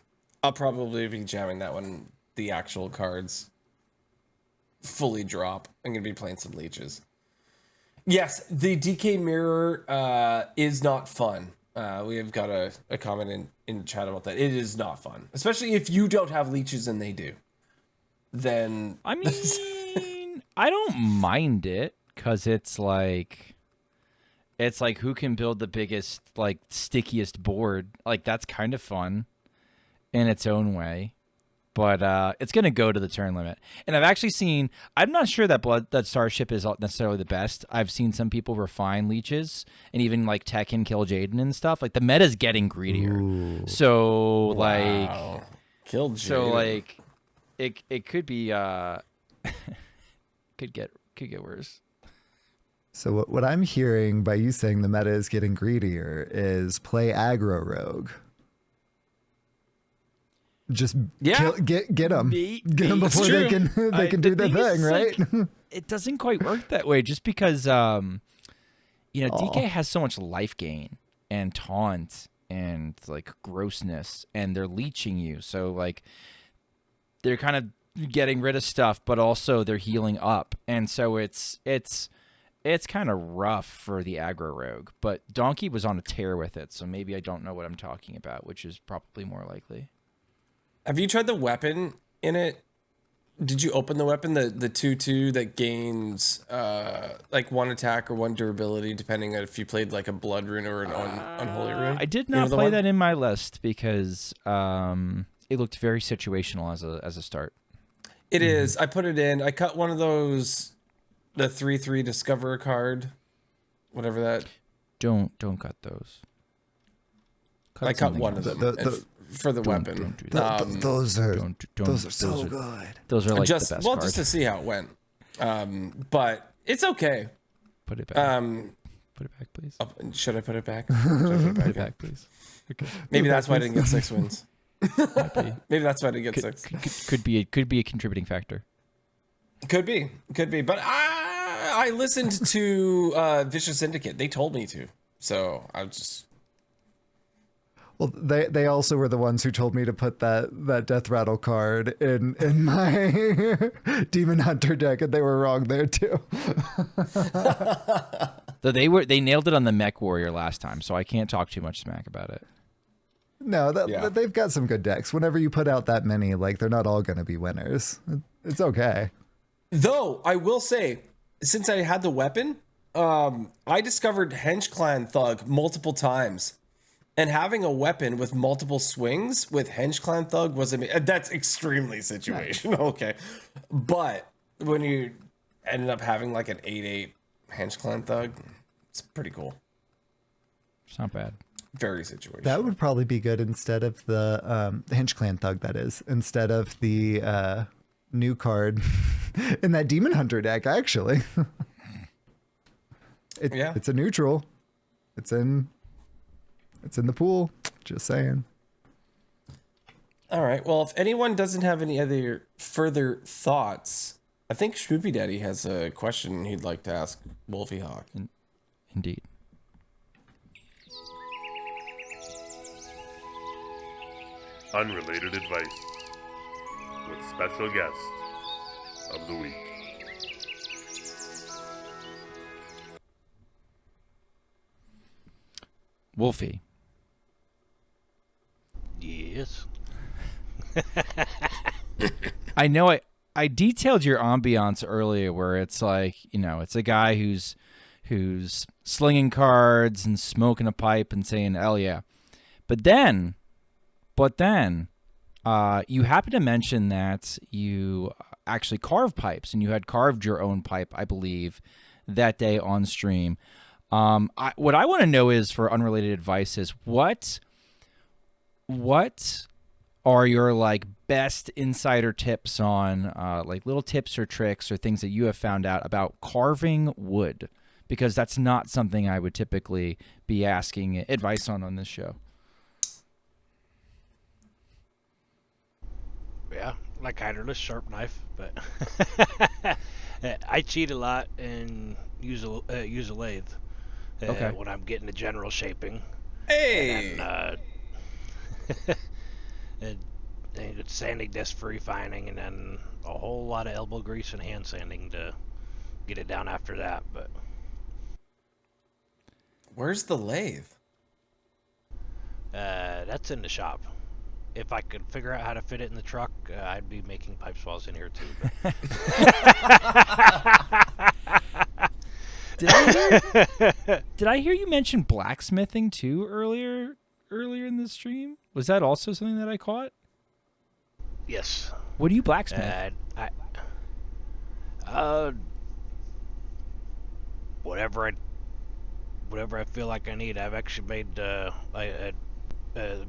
I'll probably be jamming that one. The actual cards fully drop. I'm gonna be playing some leeches. Yes, the DK mirror is not fun. We have got a comment in the chat about that. It is not fun, especially if you don't have leeches and they do. Then I mean, I don't mind it because it's like who can build the biggest, like, stickiest board. Like, that's kind of fun in its own way. But it's going to go to the turn limit. And I've actually seen, I'm not sure that Starship is necessarily the best. I've seen some people refine leeches and even like Tekken Kill Jaden and stuff. Like, the meta's getting greedier. Ooh. So like, Kill Jaden. So like, it could be could get worse. So what I'm hearing by you saying the meta is getting greedier is play aggro rogue. Just get them before they can do their thing, right? Like, it doesn't quite work that way, just because DK has so much life gain and taunt and like grossness, and they're leeching you, so like they're kind of getting rid of stuff, but also they're healing up, and so it's kind of rough for the aggro rogue. But Donkey was on a tear with it, so maybe I don't know what I'm talking about, which is probably more likely. Have you tried the weapon in it? Did you open the weapon, the 2/2 that gains like 1 attack or 1 durability, depending on if you played like a blood rune or an unholy rune? I did not play that in my list because it looked very situational as a start. It is. I put it in. I cut one of those, the 3/3 Discover card, whatever that. Don't cut those. I cut one of them. For the weapon. Those are so good. Those are like just, the best well, card. just to see how it went. But it's okay. Put it back. Put it back, please. Oh, should I put it back? Put it back, please. Okay. Maybe that's why I didn't get 6 wins. Maybe that's why I didn't get 6. Could be a contributing factor. Could be. But I listened to Vicious Syndicate. They told me to. So I just... Well, they also were the ones who told me to put that Death Rattle card in my Demon Hunter deck, and they were wrong there too. So they nailed it on the Mech Warrior last time, so I can't talk too much smack about it. No, they've got some good decks. Whenever you put out that many, like, they're not all going to be winners. It's okay. Though I will say, since I had the weapon, I discovered Henge Clan Thug multiple times. And having a weapon with multiple swings with Henge Clan Thug was amazing. That's extremely situational, okay. But when you ended up having like an 8/8 Henge Clan Thug, it's pretty cool. It's not bad. Very situational. That would probably be good instead of the Henge Clan Thug, that is. Instead of the new card in that Demon Hunter deck, actually. It's a neutral. It's in the pool. Just saying. All right. Well, if anyone doesn't have any other further thoughts, I think Schmoopydady has a question he'd like to ask WolfieeeHawk. Indeed. Unrelated Advice with special guest of the week. Wolfie. Yes. I know I detailed your ambiance earlier where it's like, it's a guy who's slinging cards and smoking a pipe and saying, hell yeah. But then, you happen to mention that you actually carve pipes, and you had carved your own pipe, I believe, that day on stream. What I want to know is, for Unrelated Advice, is what are your like best insider tips on like little tips or tricks or things that you have found out about carving wood? Because that's not something I would typically be asking advice on this show. Yeah, like Hydralisk sharp knife, but I cheat a lot and use a lathe Okay. when I'm getting the general shaping. Hey. And it's sanding disc for refining, and then a whole lot of elbow grease and hand sanding to get it down after that. But Where's the lathe? that's in the shop. If I could figure out how to fit it in the truck, I'd be making pipe swells in here too. But... Did I hear you mention blacksmithing too earlier in the stream? Was that also something that I caught? Yes. What do you blacksmith? Whatever I feel like I need. I've actually made the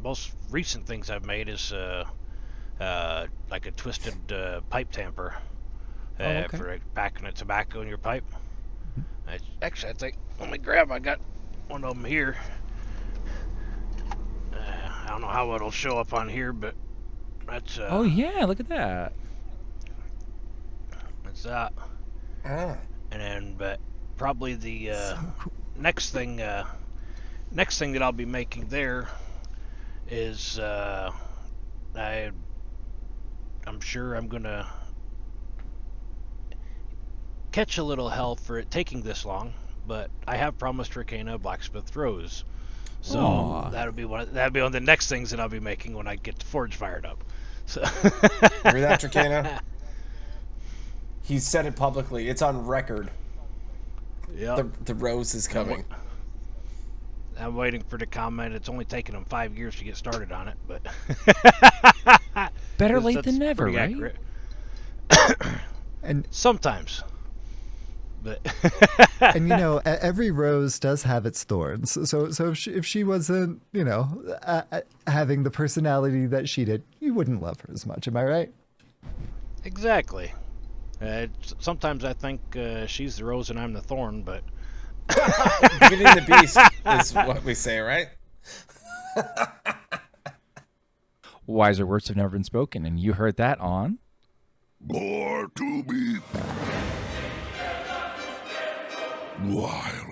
most recent things I've made is like a twisted pipe tamper for packing the tobacco in your pipe. I think, let me grab, I got one of them here. I don't know how it'll show up on here, but that's oh yeah, look at that. That's that. And then, but probably the next thing that I'll be making there is I'm sure I'm gonna catch a little hell for it taking this long, but I have promised Rakena blacksmith rose, so that'll be one of the next things that I'll be making when I get the forge fired up. So Hear that, Rakena? He said it publicly. It's on record. Yeah, The rose is coming. I'm waiting for the comment. It's only taken him 5 years to get started on it, but better late than never, right? Accurate. And sometimes. But and every rose does have its thorns. So if she wasn't, having the personality that she did, you wouldn't love her as much. Am I right? Exactly. Sometimes I think she's the rose and I'm the thorn, but Beauty and the Beast is what we say, right? Wiser words have never been spoken, and you heard that on More to be wild.